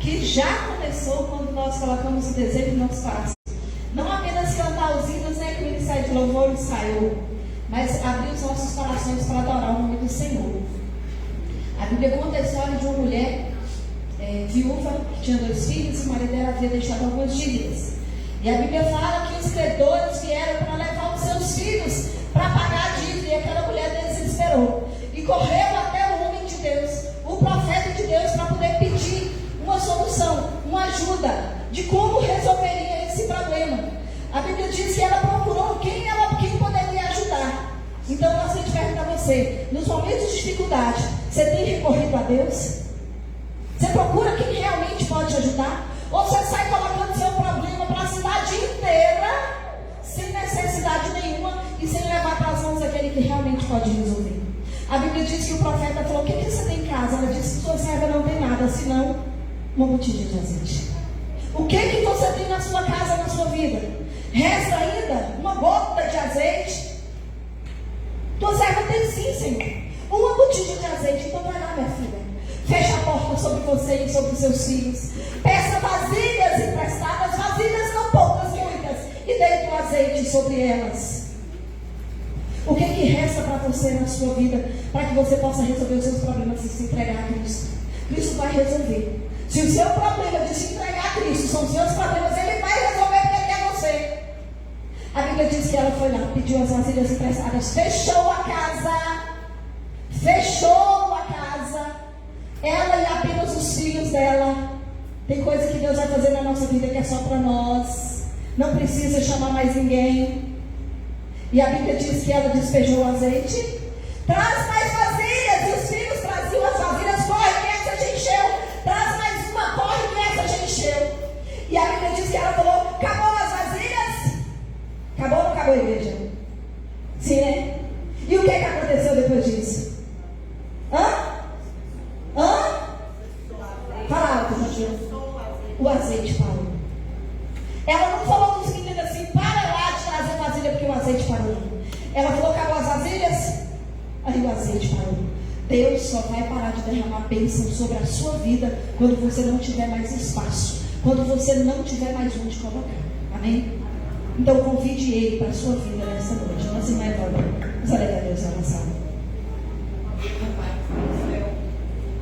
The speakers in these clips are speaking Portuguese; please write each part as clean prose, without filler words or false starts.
que já começou quando nós colocamos o desejo no nosso coração. Não apenas cantar os hinos, né, que o Ministério de Louvor ensaiou, mas abrir os nossos corações para adorar o nome do Senhor. A Bíblia conta a história de uma mulher viúva, que tinha 2 filhos, e o marido dela havia deixado algumas dívidas. E a Bíblia fala que os credores vieram para levar os seus filhos para pagar a dívida, e aquela mulher desesperou e correu até o homem de Deus, o profeta de Deus, para poder pedir uma solução, uma ajuda de como resolveria esse problema. A Bíblia diz que ela procurou quem poderia ajudar. Então eu gostaria de perguntar a você, nos momentos de dificuldade, você tem recorrido a Deus? Você procura quem realmente pode te ajudar? Ou você sai colocando seu problema para a cidade inteira, sem necessidade nenhuma e sem levar para as mãos daquele que realmente pode resolver? A Bíblia diz que o profeta falou: o que você tem em casa? Ela disse que sua serva não tem nada, senão uma botija de azeite. O que você tem na sua casa, na sua vida? Resta ainda uma gota de azeite? Tua serva tem sim, Senhor. Uma botija de azeite. Então vai lá, minha filha. Fecha a porta sobre você e sobre os seus filhos. Peça vasilhas emprestadas, vasilhas não poucas, muitas, e deite o azeite sobre elas. O que resta para você na sua vida, para que você possa resolver os seus problemas e se entregar a Cristo? Cristo vai resolver. Se o seu problema de se entregar a Cristo são os seus problemas, Ele vai resolver porque Ele é você. A Bíblia diz que ela foi lá, pediu as vasilhas emprestadas, fechou a casa. Fechou a casa. Ela e apenas os filhos dela. Tem coisa que Deus vai fazer na nossa vida que é só para nós. Não precisa chamar mais ninguém. E a Bíblia diz que ela despejou o azeite. Traz mais vasilhas. E os filhos traziam as vasilhas. Corre que essa já encheu. Traz mais uma. Corre que essa já encheu. E a Bíblia diz que ela falou: acabou as vasilhas? Acabou ou não acabou a igreja? Sim, né? E o que aconteceu depois disso? Fala alto, João. O azeite parou. Ela não falou com os meninos assim: para lá de trazer vasilha porque o azeite parou. Ela falou: acabou as vasilhas? Aí o azeite parou. Deus só vai parar de derramar bênção sobre a sua vida quando você não tiver mais espaço, quando você não tiver mais onde colocar. Amém? Então convide Ele para a sua vida nessa noite. Nossa irmã Evandro, vamos alegrar a Deus na nossa alma.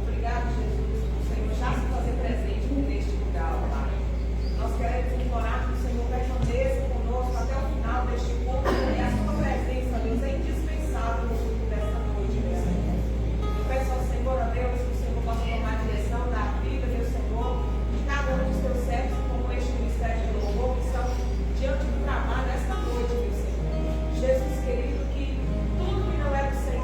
Obrigado, Jesus, o Senhor já se fazer presente neste lugar, Pai. Nós queremos implorar que o Senhor permaneça conosco até o final deste culto, e a sua presença, Deus, é indispensável no culto desta noite, meu Senhor. Eu peço ao Senhor, a Deus, que o Senhor possa tomar a direção da vida, meu Senhor, de cada um dos teus servos, como este ministério de louvor, que estão diante do trabalho esta noite, meu Senhor. Jesus querido, que tudo que não é do Senhor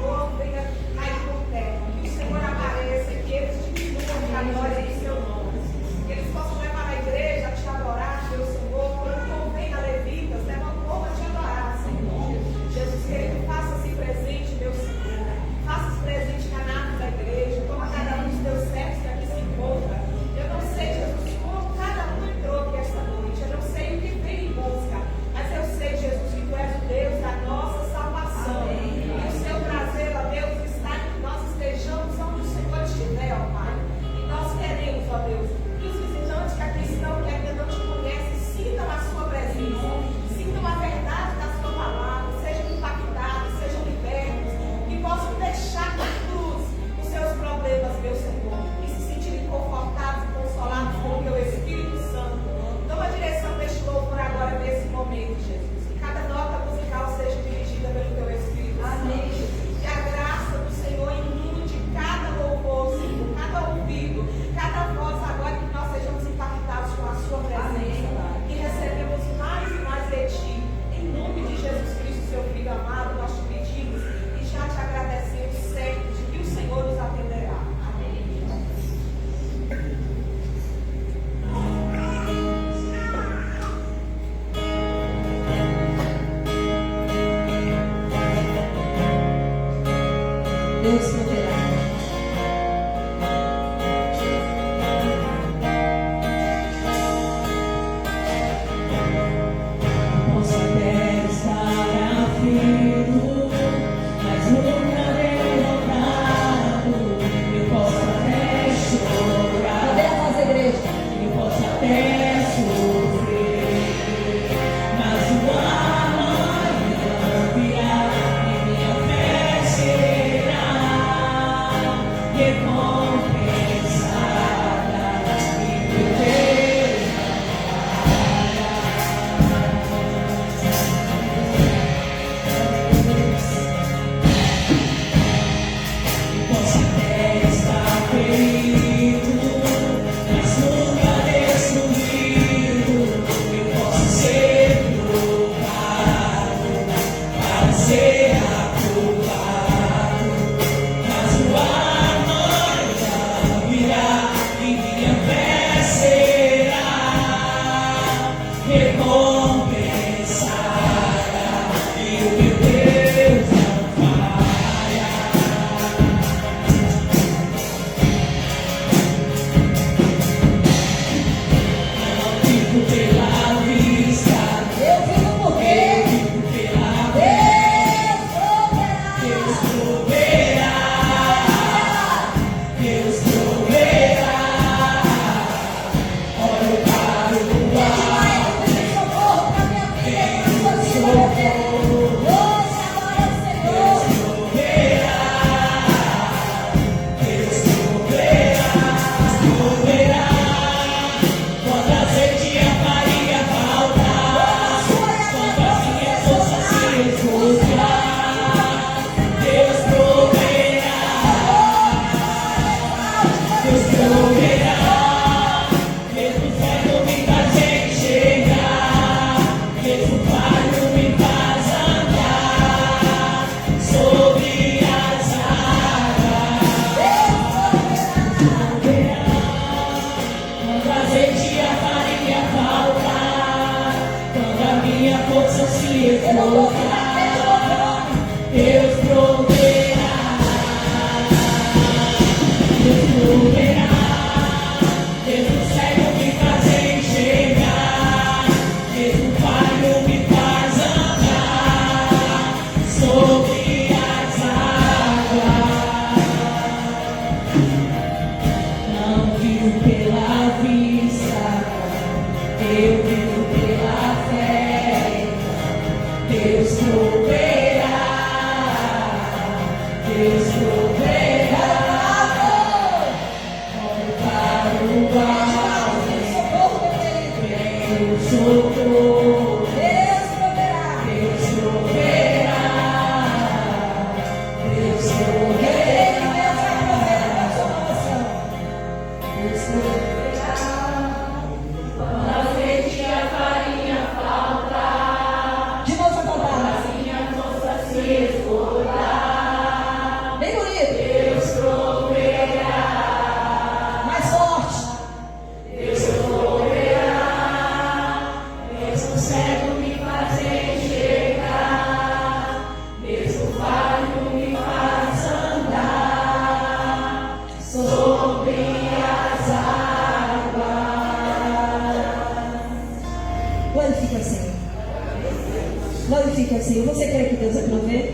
Glorifica, Senhor. Você crê que Deus vai prover?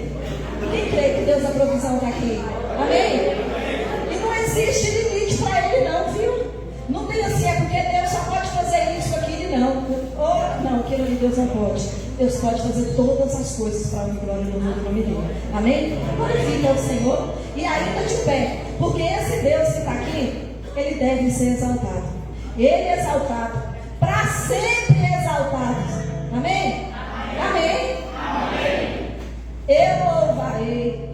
Quem crê que Deus a provisão está aqui? Amém? E não existe limite para Ele não, viu? Não tem assim, é porque Deus só pode fazer isso, aquilo, não. Ou não, aquilo ali Deus não pode. Deus pode fazer todas as coisas para a glória do nome dele. Amém? Glorifica o Senhor e ainda de pé. Porque esse Deus que está aqui, Ele deve ser exaltado. Ele é exaltado. Para sempre exaltado. Amém? Amém? Amém. Eu louvarei.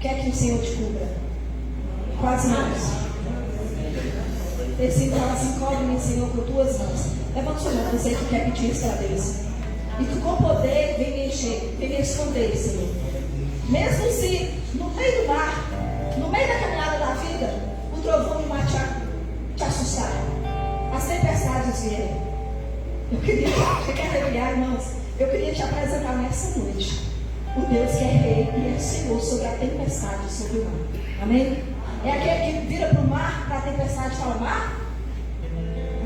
Quer que o Senhor te cubra? Com as mãos. Esse fala assim: cobre-me, Senhor, com tuas mãos. Levanta sua mão, você que quer pedir isso para Deus. E tu com poder vem me encher, vem me esconder, Senhor. Mesmo se no meio do mar, no meio da caminhada da vida, o trovão e o mar te assustaram, as tempestades vierem. Eu queria, você quer arrepiar, irmãos? Eu queria te apresentar nessa noite o Deus que é rei e é Senhor sobre a tempestade, sobre o mar. Amém? É aquele que vira para o mar, para a tempestade e fala: mar,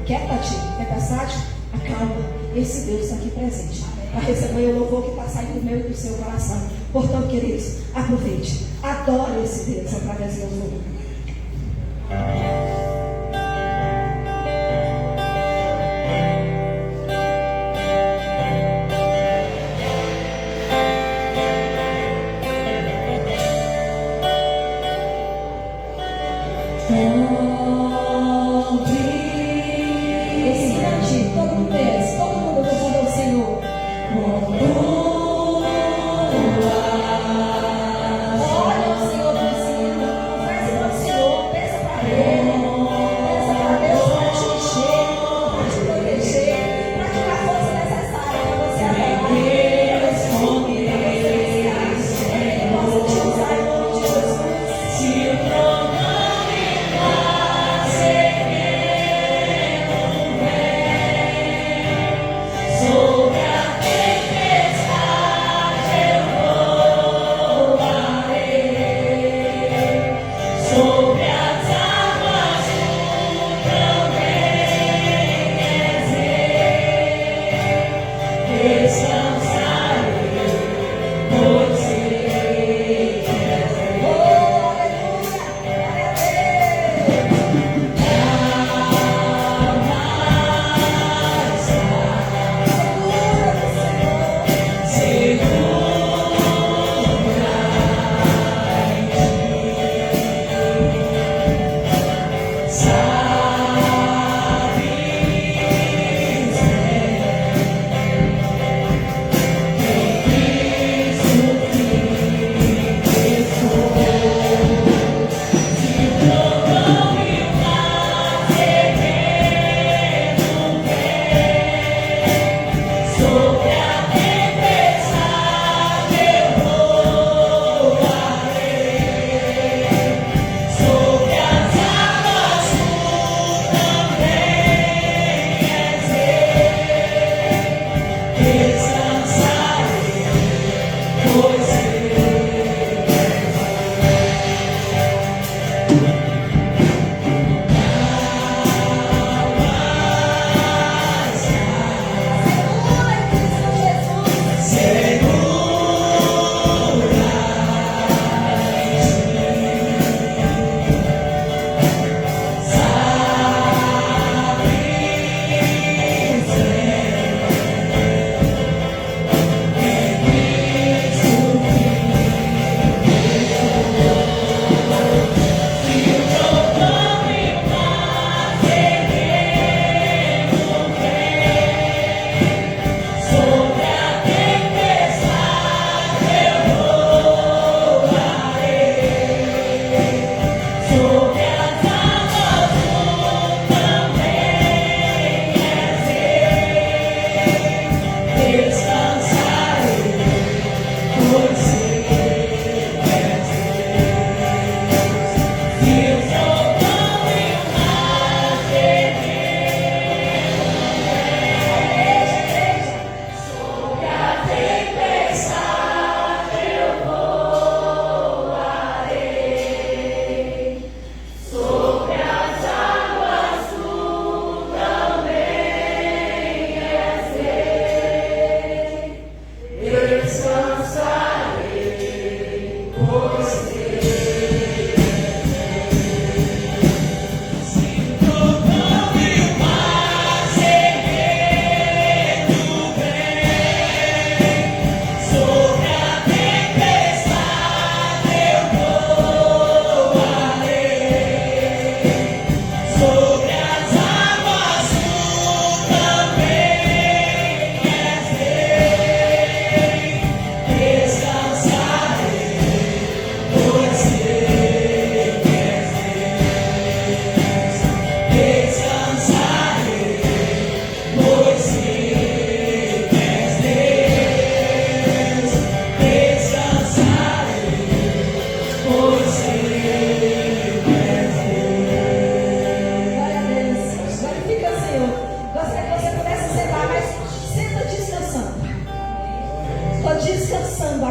aquieta-te, tempestade, acalma. Esse Deus está aqui presente para receber o louvor que está saindo do meu e do seu coração. Portanto, queridos, aproveite, adore esse Deus através do louvor. Todo mundo louvando ao Senhor. Olha o Senhor do ensino, confesse para o Senhor, peça para Ele.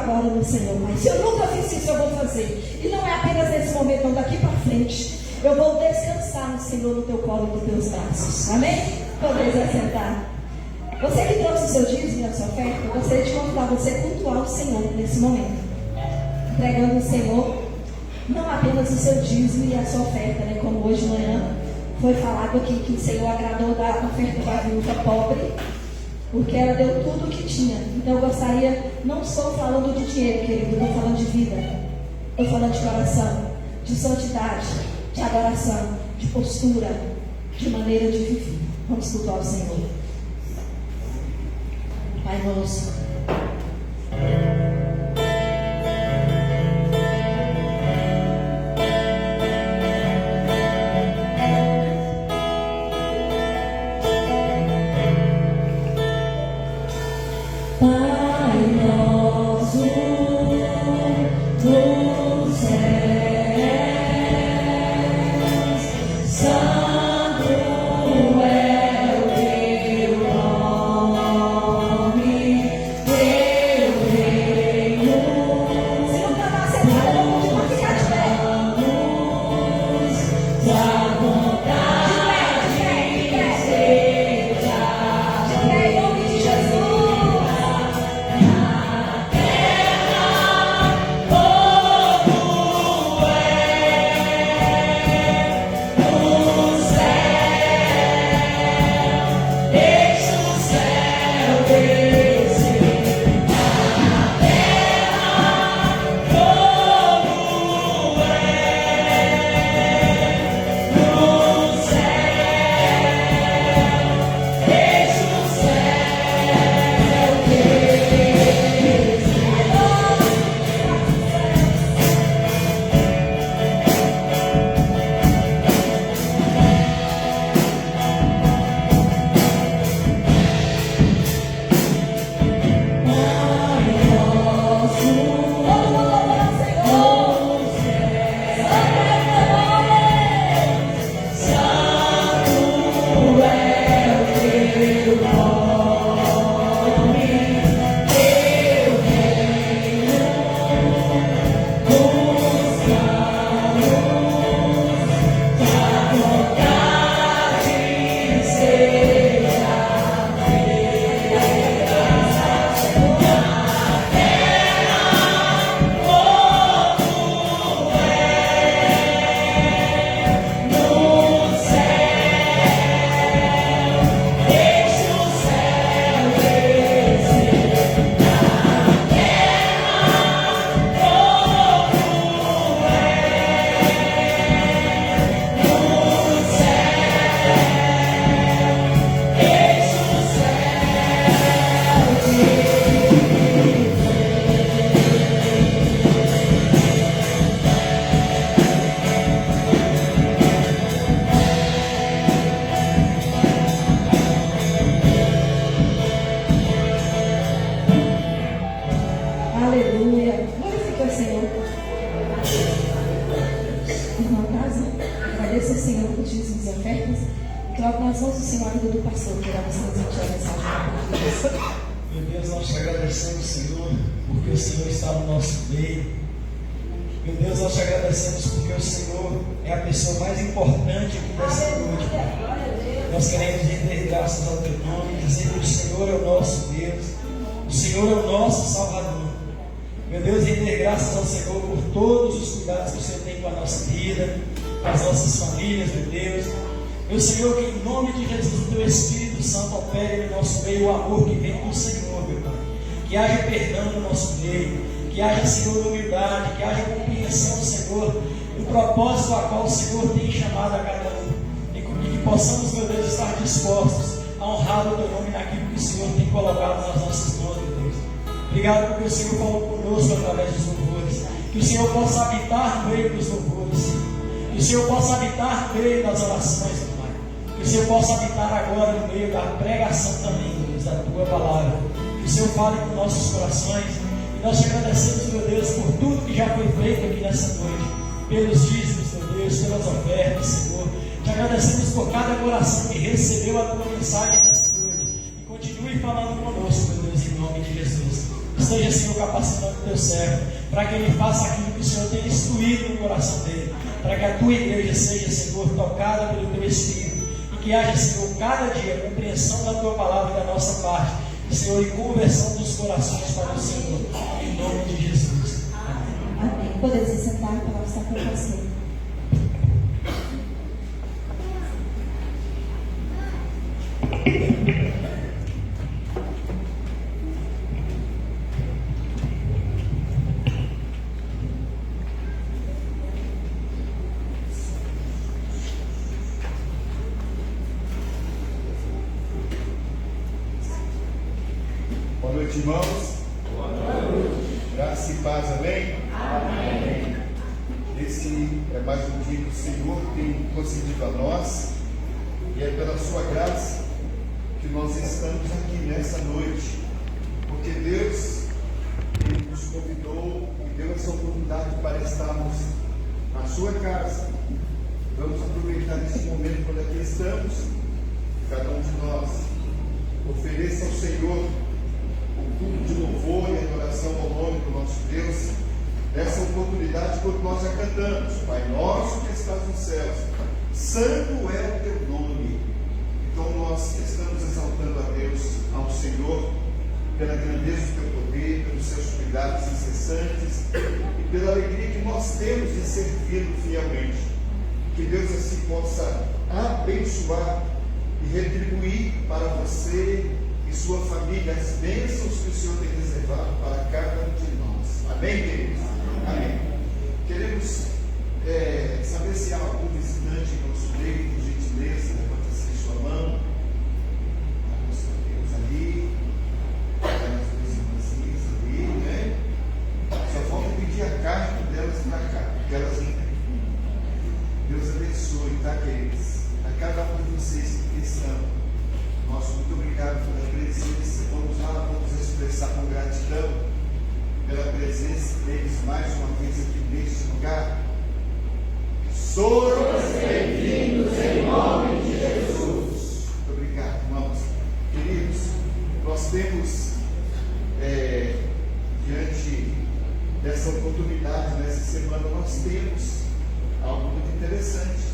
agora no Senhor, Pai. Se eu nunca fiz isso, eu vou fazer. E não é apenas nesse momento, não, daqui para frente. Eu vou descansar no Senhor, no teu colo, nos teus braços. Amém? Podeis assentar. Você que trouxe o seu dízimo e a sua oferta, eu gostaria de convidar você a cultuar o Senhor nesse momento. Entregando ao Senhor não apenas o seu dízimo e a sua oferta, né? Como hoje de manhã foi falado aqui, que o Senhor agradou da oferta da viúva pobre, porque ela deu tudo o que tinha. Então eu gostaria, não estou falando de dinheiro, querido, estou falando de vida, estou falando de coração, de santidade, de adoração, de postura, de maneira de viver. Vamos cultuar o Senhor. Pai nosso, Meu Deus, nós te agradecemos, Senhor, porque o Senhor está no nosso meio. Meu Deus, nós te agradecemos porque o Senhor é a pessoa mais importante aqui dessa noite, Pai. Nós queremos render graças ao teu nome, dizer que o Senhor é o nosso Deus, o Senhor é o nosso Salvador. Meu Deus, render graças ao Senhor por todos os cuidados que o Senhor tem com a nossa vida, com as nossas famílias, meu Deus. Meu Senhor, que em nome de Jesus, o teu Espírito Santo opere no nosso meio o amor que vem do Senhor, meu Pai. Que haja perdão no nosso meio, que haja, Senhor, humildade, que haja compreensão, Senhor, do propósito a qual o Senhor tem chamado a cada um. E que possamos, meu Deus, estar dispostos a honrar o teu nome naquilo que o Senhor tem colocado nas nossas mãos, meu Deus. Obrigado porque o Senhor falou conosco através dos louvores. Que o Senhor possa habitar no meio dos louvores. Que o Senhor possa habitar no meio das orações, meu Pai. Que o Senhor possa habitar agora no meio da pregação também, Deus, da tua palavra. Que o Senhor fale com nossos corações. E nós te agradecemos, meu Deus, por tudo que já foi feito aqui nessa noite. Pelos dízimos, meu Deus, pelas ofertas, Senhor. Te agradecemos por cada coração que recebeu a tua mensagem nessa noite. E continue falando conosco, meu Deus, em nome de Jesus. esteja, Senhor, capacitando o teu servo, para que ele faça aquilo que o Senhor tem instruído no coração dele, para que a tua igreja seja, Senhor, tocada pelo teu Espírito, e que haja, Senhor, cada dia compreensão da tua palavra da nossa parte, Senhor, e conversão dos corações para o Senhor, em nome de Jesus. Amém. Amém. Podemos se sentar, a palavra está com você. Boa noite, irmãos. Boa noite. Graça e paz, amém? Amém. Esse é mais um dia que o Senhor tem concedido a nós, e é pela sua graça que nós estamos aqui nessa noite, porque Deus, Ele nos convidou e deu essa oportunidade para estarmos na sua casa. Vamos aproveitar esse momento quando aqui estamos, cada um de nós ofereça ao Senhor o culto de louvor e adoração ao nome do nosso Deus, essa oportunidade quando nós a cantamos: Pai nosso que estás nos céus, santo é o teu nome. Então nós estamos exaltando a Deus, ao Senhor, pela grandeza do teu poder, pelos seus cuidados incessantes e pela alegria que nós temos de servi-lo fielmente. Que Deus assim possa abençoar e retribuir para você e sua família as bênçãos que o Senhor tem reservado para cada um de nós. Amém, queridos? Amém. Queremos saber se há algum visitante em nosso meio, por gentileza, levanta-se sua mão. Nós temos ali, as duas irmãzinhas ali, né? Só falta pedir a carta delas para cá, porque elas não têm. Deus abençoe, tá, queridos? A cada um de vocês que estão. Nosso muito obrigado pela presença. Vamos lá, vamos expressar com gratidão pela presença deles mais uma vez aqui neste lugar. Somos bem-vindos em nome de Jesus. Muito obrigado, irmãos. Queridos, nós temos diante dessa oportunidade, nessa semana, nós temos algo muito interessante.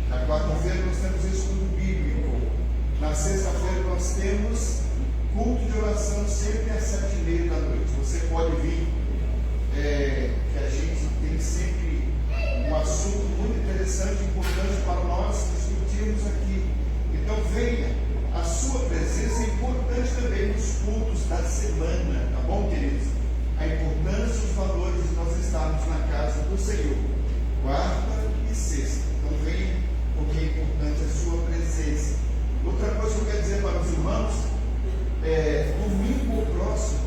Na quarta-feira nós temos estudo bíblico. Na sexta-feira nós temos culto de oração sempre às 7h30 da noite. Você pode vir, que a gente tem sempre um assunto muito interessante, importante para nós discutirmos aqui. Então venha, a sua presença é importante também nos cultos da semana, tá bom, queridos? A importância, os valores de nós estarmos na casa do Senhor, quarta e sexta. Então venha, porque é importante a sua presença. Outra coisa que eu quero dizer para os irmãos, domingo próximo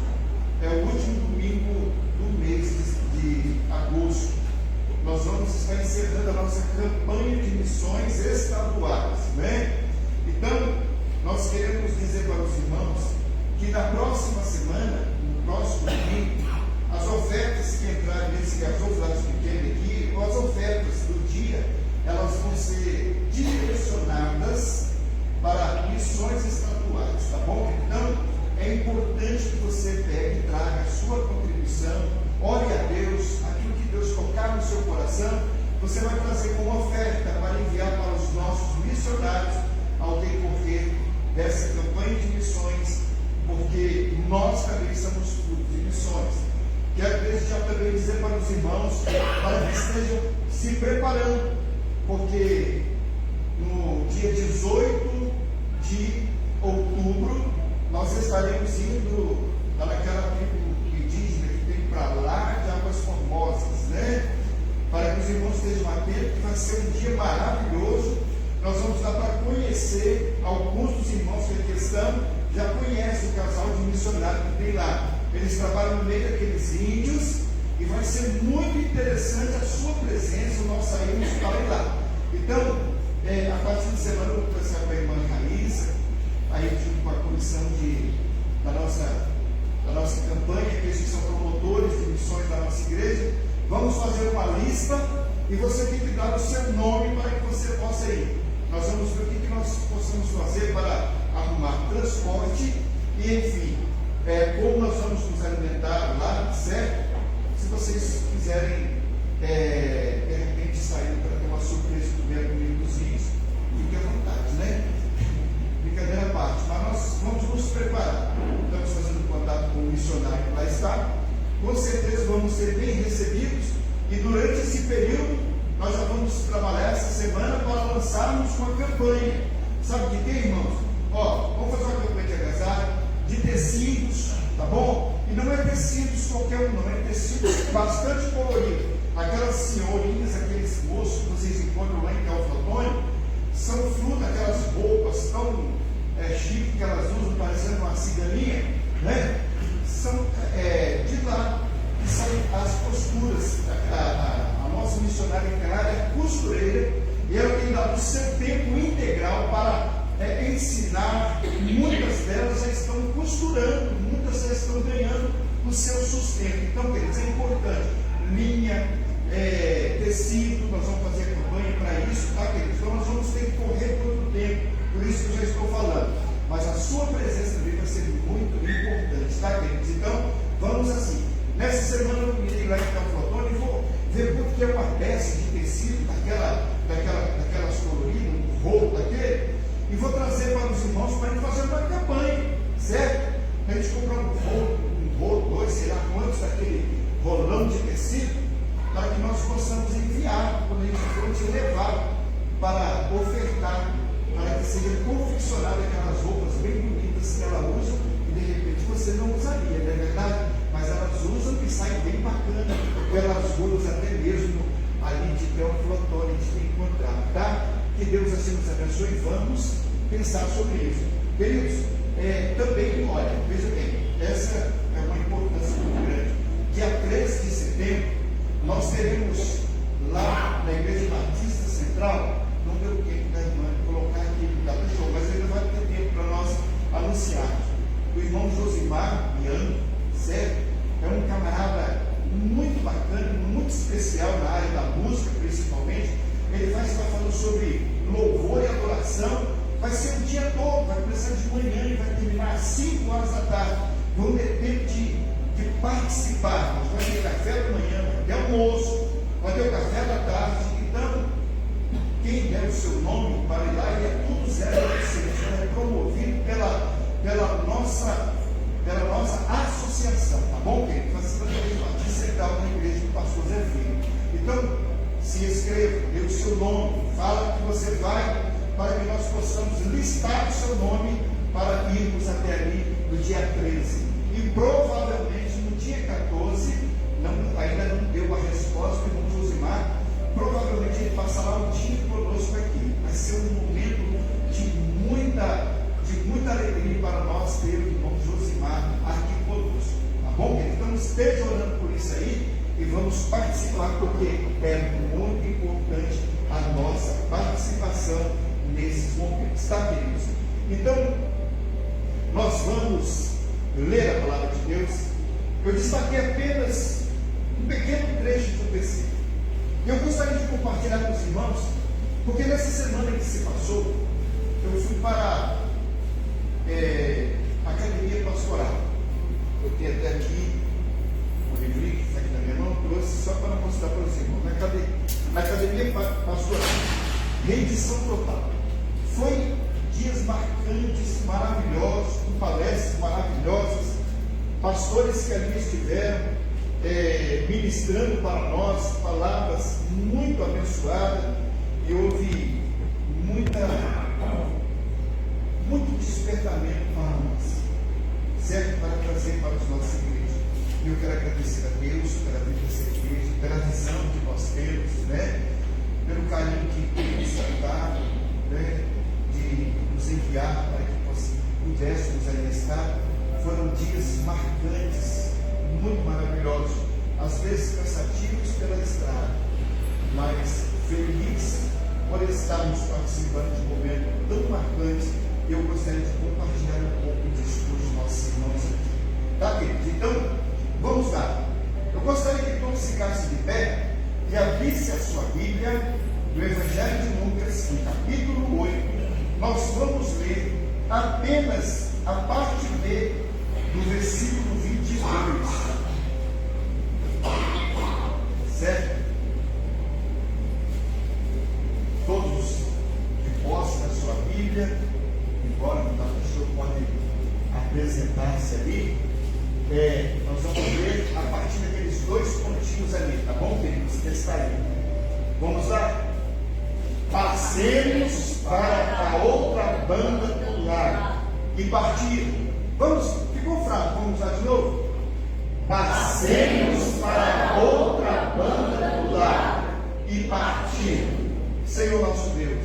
é o último domingo do mês de agosto. Nós vamos estar encerrando a nossa campanha de missões estaduais, né? Então, nós queremos dizer para os irmãos que na próxima semana, no próximo domingo, as ofertas que entrarem nesse gasoso pequeno aqui, ou as ofertas do dia, elas vão ser direcionadas para missões estaduais, tá bom? Então, é importante que você pegue e traga a sua contribuição, ore a Deus, aquilo que Deus tocar no seu coração, você vai trazer como oferta para enviar para os nossos missionários ao decorrer dessa campanha de missões, porque nós também somos frutos de missões. Quero desde já também dizer para os irmãos, para que estejam se preparando, porque no dia 18 de outubro nós estaremos indo lá naquela tribo indígena que tem para lá de Águas Formosas, né? Para que os irmãos estejam atentos, que vai ser um dia maravilhoso. Nós vamos dar para conhecer alguns dos irmãos que aqui estão, já conhecem o casal de missionários que tem lá. Eles trabalham no meio daqueles índios e vai ser muito interessante a sua presença, nós saímos para lá. Então, a partir de semana eu vou conversar com a irmã Raíssa, aí junto com a comissão da nossa campanha, que eles são promotores de missões da nossa igreja. Vamos fazer uma lista e você tem que dar o seu nome para que você possa ir. Nós vamos ver o que nós possamos fazer para arrumar transporte e, enfim, como nós vamos nos alimentar lá, certo? Se vocês quiserem, de repente, sair para ter uma surpresa primeiro comigo dos vídeos, fique à vontade, né? Brincadeira à parte, mas nós vamos nos preparar. Estamos fazendo contato com o missionário que lá está. Com certeza vamos ser bem recebidos, e durante esse período nós já vamos trabalhar essa semana para lançarmos uma campanha. Sabe de quê, irmãos? Vamos fazer uma campanha de agasalho, de tecidos, tá bom? E não é tecidos qualquer um, não, é tecidos bastante coloridos. Aquelas senhorinhas, aqueles moços que vocês encontram lá em Teoflotone, são fruto daquelas roupas tão chique que elas usam, parecendo uma ciganinha, né? São de lá, que são as costuras. A nossa missionária integrada é costureira, e ela tem dado o seu tempo integral para ensinar. Muitas delas já estão costurando, muitas já estão ganhando o seu sustento. Então, queridos, é importante. Linha, tecido, nós vamos fazer campanha para isso, tá, queridos? Então, nós vamos ter que correr todo o tempo, por isso que eu já estou falando. Mas a sua presença também vai ser muito importante, tá, queridos? Então, vamos assim. Nessa semana eu irei lá em Teoflotone e vou ver quanto que é uma peça de tecido daquelas coloridas, um rolo daquele, e vou trazer para os irmãos para a gente fazer uma campanha, certo? A gente comprar um rolo, dois, sei lá quantos daquele rolão de tecido, para que nós possamos enviar, quando a gente for te levar para ofertar, para que seja confeccionada aquelas roupas bem bonitas que ela usa, e de repente você não usaria, não é verdade? Mas elas usam e saem bem bacana pelas ruas, até mesmo ali de Teoflotone, a gente tem que encontrar, tá? Que Deus assim nos abençoe e vamos pensar sobre isso. Queridos, também, olha, veja bem, essa é uma importância muito grande. Dia 13 de setembro, nós teremos lá na Igreja Batista Central, não deu tempo da irmã colocar aqui no data show, mas ainda vai ter tempo para nós anunciarmos. O irmão Josimar Bianco, certo? É um camarada muito bacana, muito especial na área da música, principalmente. Ele vai estar falando sobre louvor e adoração. Vai ser o dia todo, vai começar de manhã e vai terminar às 5 horas da tarde. Vamos ter tempo de participar. Nós vamos ter café da manhã, vai ter almoço, vai ter o café da tarde. Então, quem der o seu nome para ir lá, ele é tudo 0%. É promovido pela nossa associação, tá bom, querido? Facilitando a Igreja Batista Central na Igreja do Pastor Zé Filho. Então, se inscreva, dê o seu nome, fala que você vai, para que nós possamos listar o seu nome para irmos até ali no dia 13. E provavelmente no dia 14, ainda não deu a resposta, o irmão Josimar, provavelmente ele passará o dia conosco aqui. Vai ser um momento de muita alegria para nós ter o irmão Josimar aqui conosco, tá bom? Então esteja orando por isso aí e vamos participar, porque é muito importante a nossa participação nesses momentos, tá, queridos? Então, nós vamos ler a palavra de Deus. Eu destaquei apenas um pequeno trecho do versículo. Eu gostaria de compartilhar com os irmãos, porque nessa semana que se passou, eu fui para a academia pastoral. Eu tenho até aqui um livrinho que está aqui na minha mão, trouxe só para mostrar para os irmãos. Na academia pastoral, rendição total. Foi dias marcantes, maravilhosos, com palestras maravilhosas, pastores que ali estiveram ministrando para nós palavras muito abençoadas, e houve muito despertamento para nós, certo? Para trazer para os nossos igrejas. E eu quero agradecer a Deus pela vida dessa igreja, pela visão que nós temos, né? Pelo carinho que eles trataram, né? De nos enviar para que pudéssemos aí estar. Foram dias marcantes, muito maravilhosos, às vezes cansativos pela estrada, mas feliz por estarmos participando de um momento tão marcante. Eu gostaria de compartilhar um pouco disso com os nossos irmãos aqui, tá, queridos? Então, vamos lá. Eu gostaria que todos ficassem de pé e abrisse a sua Bíblia no Evangelho de Lucas, no capítulo 8. Nós vamos ler apenas a parte B do versículo 22. Certo? Todos de posse da sua Bíblia, embora o pastor pode apresentar-se ali, nós vamos ler a partir daqueles 2 pontinhos ali, tá bom, queridos? Que está aí. Vamos lá? Passemos para a outra banda do lago e partir. Vamos, ficou fraco, vamos usar de novo? Passemos para a outra banda do lago e partir. Senhor nosso Deus,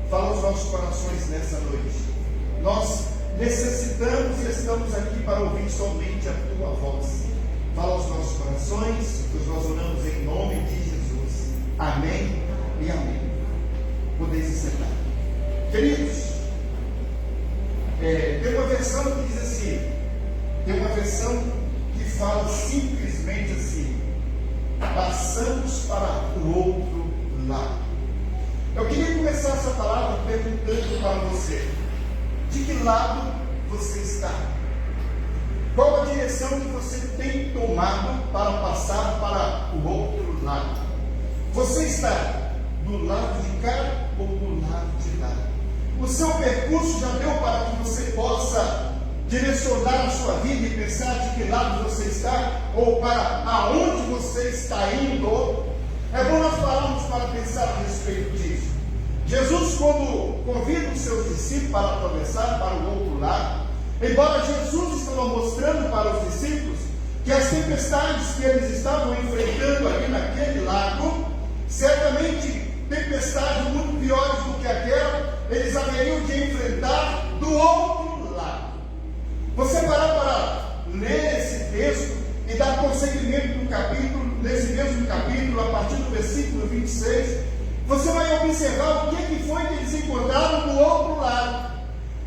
fala aos nossos corações nessa noite. Nós necessitamos e estamos aqui para ouvir somente a tua voz. Fala aos nossos corações, pois nós oramos em nome de Jesus. Amém e amém. Podeis se sentar. Queridos, tem uma versão que diz assim, tem uma versão que fala simplesmente assim: passamos para o outro lado. Eu queria começar essa palavra perguntando para você: de que lado você está? Qual a direção que você tem tomado para passar para o outro lado? Você está do lado de cá ou do lado de lá? O seu percurso já deu para que você possa direcionar a sua vida e pensar de que lado você está ou para aonde você está indo? É bom nós falarmos para pensar a respeito disso. Jesus, quando convida os seus discípulos para atravessar para o outro lado, embora Jesus estava mostrando para os discípulos que as tempestades que eles estavam enfrentando ali naquele lago, certamente tempestades muito piores do que aquela, eles haveriam de enfrentar do outro lado. Você parar para ler esse texto e dar prosseguimento no capítulo, nesse mesmo capítulo, a partir do versículo 26, você vai observar o que foi que eles encontraram do outro lado.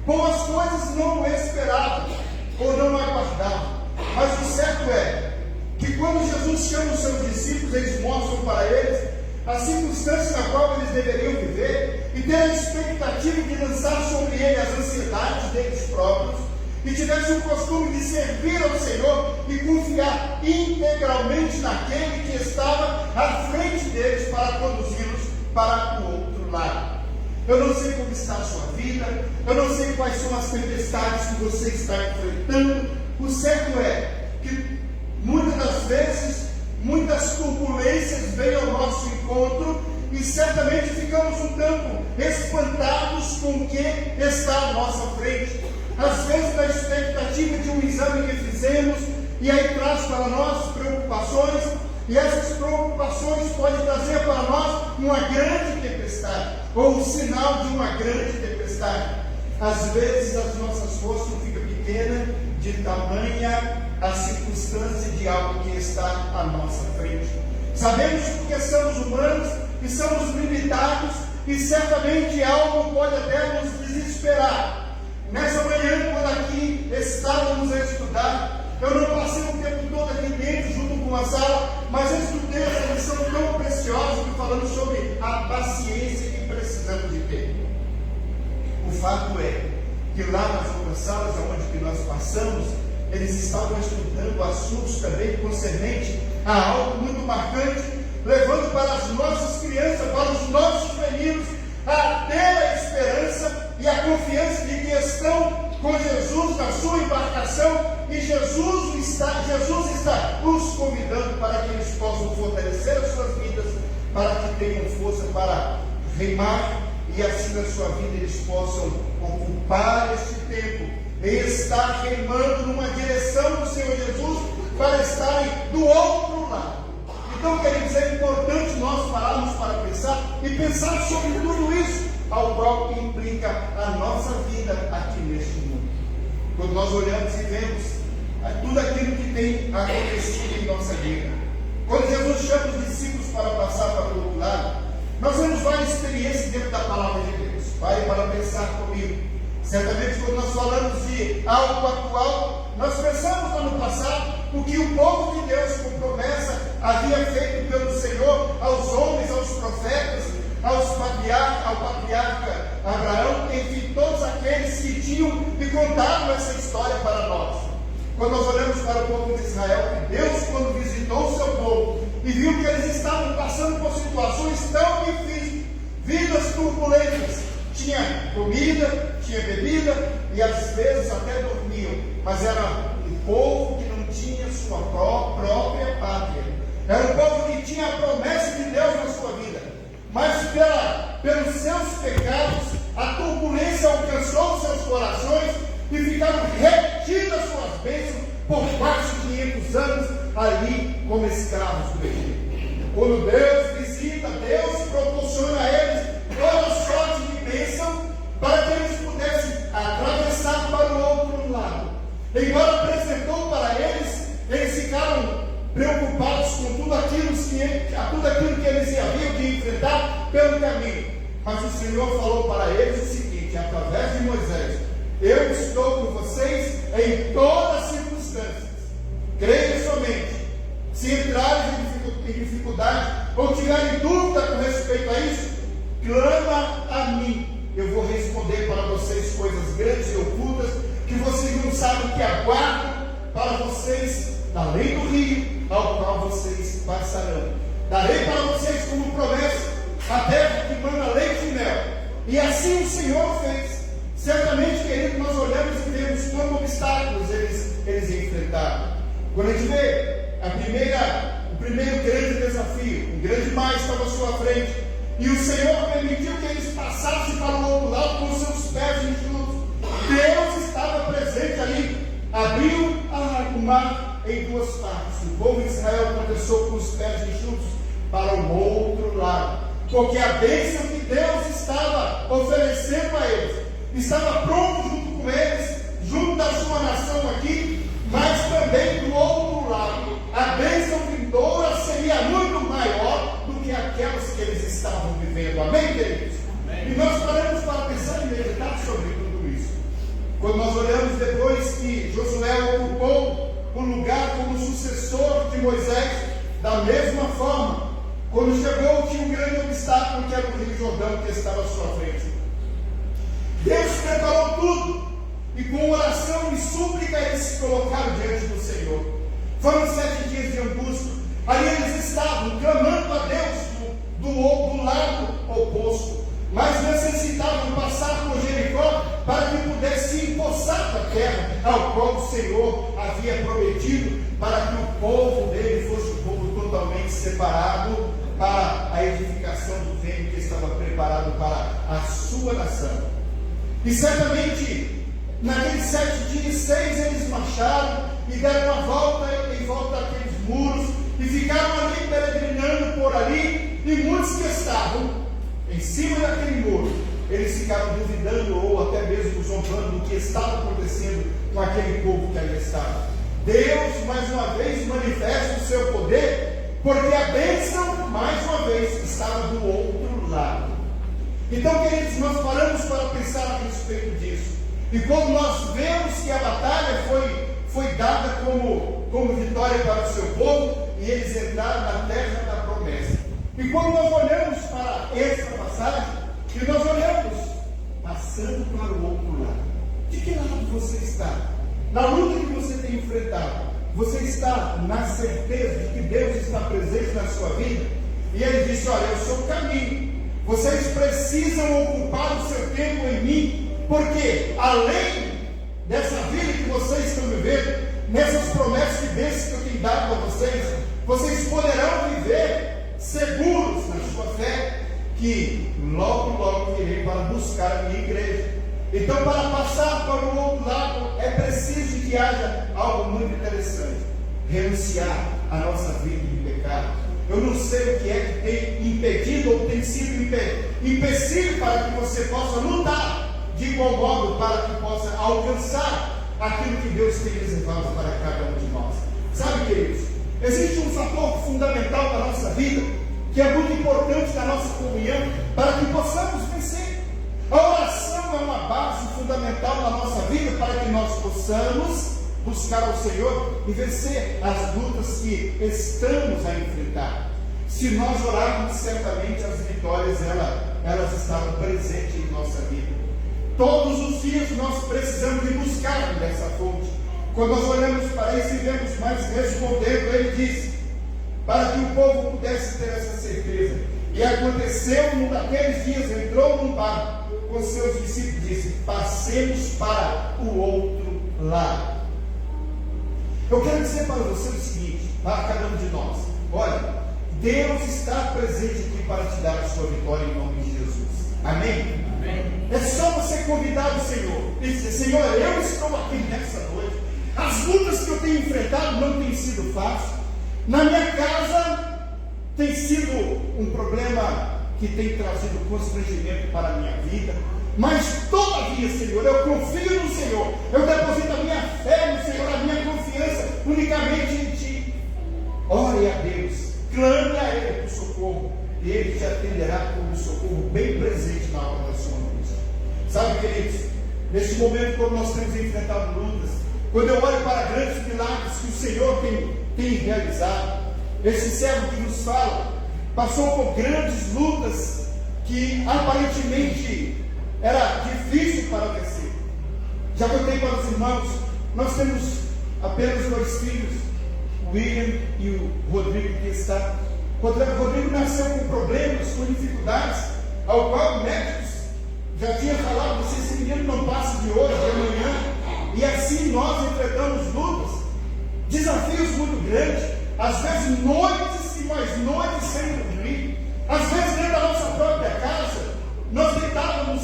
Com as coisas não esperavam ou não aguardavam. Mas o certo é que quando Jesus chama os seus discípulos, eles mostram para eles a circunstância na qual eles deveriam viver e ter a expectativa de lançar sobre ele as ansiedades deles próprios e tivessem o costume de servir ao Senhor e confiar integralmente naquele que estava à frente deles para conduzi-los para o outro lado. Eu não sei como está a sua vida, eu não sei quais são as tempestades que você está enfrentando. O certo é que muitas das vezes muitas turbulências vêm ao nosso encontro e certamente ficamos um tanto espantados com o que está à nossa frente. Às vezes na expectativa de um exame que fizemos, e aí traz para nós preocupações, e essas preocupações podem trazer para nós uma grande tempestade, ou um sinal de uma grande tempestade. Às vezes as nossas forças ficam pequenas, de tamanha a circunstância de algo que está à nossa frente. Sabemos porque somos humanos e somos limitados, e certamente algo pode até nos desesperar. Nessa manhã, quando aqui estávamos a estudar, eu não passei o tempo todo aqui dentro, junto com a sala, mas eu estudei essa lição tão preciosa, falando sobre a paciência que precisamos de ter. O fato é que lá nas outras salas onde que nós passamos, eles estavam estudando assuntos também concernente a algo muito marcante, levando para as nossas crianças, para os nossos meninos, a ter a esperança e a confiança de que estão com Jesus na sua embarcação, e Jesus está os convidando para que eles possam fortalecer as suas vidas, para que tenham força para remar, e assim na sua vida eles possam ocupar este tempo e estar remando numa direção do Senhor Jesus, para estarem do outro lado. Então, queridos, é importante nós pararmos para pensar e pensar sobre tudo isso, ao qual implica a nossa vida aqui neste mundo. Quando nós olhamos e vemos tudo aquilo que tem acontecido em nossa vida, quando Jesus chama os discípulos para passar para o outro lado, nós vemos várias experiências dentro da palavra de Deus. Pare para pensar comigo. Certamente, quando nós falamos de algo atual, nós pensamos lá no passado o que o povo de Deus, com promessa, havia feito pelo Senhor aos homens, aos profetas, ao patriarca Abraão, enfim, todos aqueles que tinham e contaram essa história para nós. quando nós olhamos para o povo de Israel, Deus, quando visitou o seu povo e viu que eles estavam passando por situações tão difíceis, vidas turbulentas, tinha comida, tinha bebida e às vezes até dormiam, mas era um povo que não tinha sua própria pátria, era um povo que tinha a promessa de Deus na sua vida, mas pelos seus pecados, a turbulência alcançou seus corações e ficaram retidas suas bênçãos por quase 500 anos ali como escravos do Egito. Quando Deus visita, Deus proporciona a eles toda sorte de bênção para que eles pudessem atravessar para o outro lado. Embora apresentou para eles, eles ficaram preocupados com tudo aquilo que eles haviam de enfrentar pelo caminho. Mas o Senhor falou para eles o seguinte, através de Moisés: eu estou com vocês em todas as circunstâncias. Creia somente. Se entrarem em dificuldade ou tiverem dúvida com respeito a isso, clama a mim. Eu vou responder para vocês coisas grandes e ocultas que vocês não sabem que aguardam para vocês, além do rio ao qual vocês passarão. Darei para vocês como promessa a terra que manda leite e mel. E assim o Senhor fez. Certamente, querido, nós olhamos e vemos quantos obstáculos eles enfrentaram. Quando a gente vê o primeiro grande desafio, um grande mar estava à sua frente, e o Senhor permitiu que eles passassem para o outro lado com seus pés enxutos. Deus estava presente ali, abriu o mar em duas partes. O povo de Israel atravessou com os pés enxutos para o outro lado, porque a bênção que Deus estava oferecendo a eles estava pronto junto com eles, junto da sua nação aqui, mas também do outro lado. A bênção vindoura seria muito maior do que aquelas que eles estavam vivendo. Amém, queridos? Amém. E nós paramos para pensar e meditar sobre tudo isso. Quando nós olhamos depois que Josué ocupou o lugar como sucessor de Moisés, da mesma forma, quando chegou tinha um grande obstáculo que era o Rio Jordão que estava à sua frente. Deus preparou tudo, e com oração e súplica eles se colocaram diante do Senhor. Foram 7 dias de angústia. Ali eles estavam clamando a Deus do lado oposto, mas necessitavam passar por Jericó para que pudesse empossar a terra ao qual o Senhor havia prometido, para que o povo dele fosse um povo totalmente separado para a edificação do reino que estava preparado para a sua nação. E certamente, naqueles 7 dias, 6 eles marcharam e deram uma volta em volta daqueles muros e ficaram ali peregrinando por ali, e muitos que estavam em cima daquele muro, eles ficaram duvidando ou até mesmo zombando do que estava acontecendo com aquele povo que ali estava. Deus mais uma vez manifesta o seu poder, porque a bênção mais uma vez estava do outro lado. Então, queridos, nós paramos para pensar a respeito disso. E quando nós vemos que a batalha foi dada como vitória para o seu povo, e eles entraram na terra da promessa. E quando nós olhamos para essa passagem, e nós olhamos passando para o outro lado, de que lado você está? Na luta que você tem enfrentado, você está na certeza de que Deus está presente na sua vida? E ele disse: olha, eu sou o caminho. Vocês precisam ocupar o seu tempo em mim, porque além dessa vida que vocês estão vivendo, nessas promessas de bênçãos que eu tenho dado a vocês, vocês poderão viver seguros na sua fé, que logo virei para buscar a minha igreja. Então, para passar para o outro lado, é preciso que haja algo muito interessante: renunciar à nossa vida de pecado. Eu não sei o que é que tem impedido ou tem sido empecilho para que você possa lutar de igual modo, para que possa alcançar aquilo que Deus tem reservado para cada um de nós. Sabe, queridos, existe um fator fundamental da nossa vida, que é muito importante na nossa comunhão, para que possamos vencer. A oração é uma base fundamental na nossa vida, para que nós possamos buscar ao Senhor e vencer as lutas que estamos a enfrentar. Se nós orarmos, certamente as vitórias elas estarão presentes em nossa vida. Todos os dias nós precisamos de buscar dessa fonte, Quando nós olhamos para isso e vemos mais respondendo, ele disse, para que o povo pudesse ter essa certeza. E aconteceu num daqueles dias, entrou num barco com seus discípulos e disse, passemos para o outro lado. Eu quero dizer para você o seguinte, para cada um de nós, olha, Deus está presente aqui para te dar a sua vitória em nome de Jesus. Amém? Amém. É só você convidar o Senhor e dizer, Senhor, eu estou aqui nessa noite. As lutas que eu tenho enfrentado não têm sido fáceis. Na minha casa tem sido um problema que tem trazido constrangimento para a minha vida. Mas todavia, Senhor, eu confio no Senhor. Eu deposito a minha fé no Senhor, a minha confiança unicamente em Ti. Ore a Deus, clame a Ele por socorro, e Ele te atenderá com um socorro bem presente na hora da sua noite. Sabe, queridos, neste momento, quando nós temos enfrentado lutas, quando eu olho para grandes milagres que o Senhor tem realizado, esse servo que nos fala, passou por grandes lutas que aparentemente era difícil para vencer. Já contei para os irmãos, nós temos apenas 2 filhos, o William e o Rodrigo, que está. O Rodrigo nasceu com problemas, com dificuldades, ao qual médicos já tinham falado, esse menino não passa de hoje, de amanhã. E assim nós enfrentamos lutas, desafios muito grandes, às vezes noites e mais noites sem dormir, às vezes dentro da nossa própria casa, nós deitávamos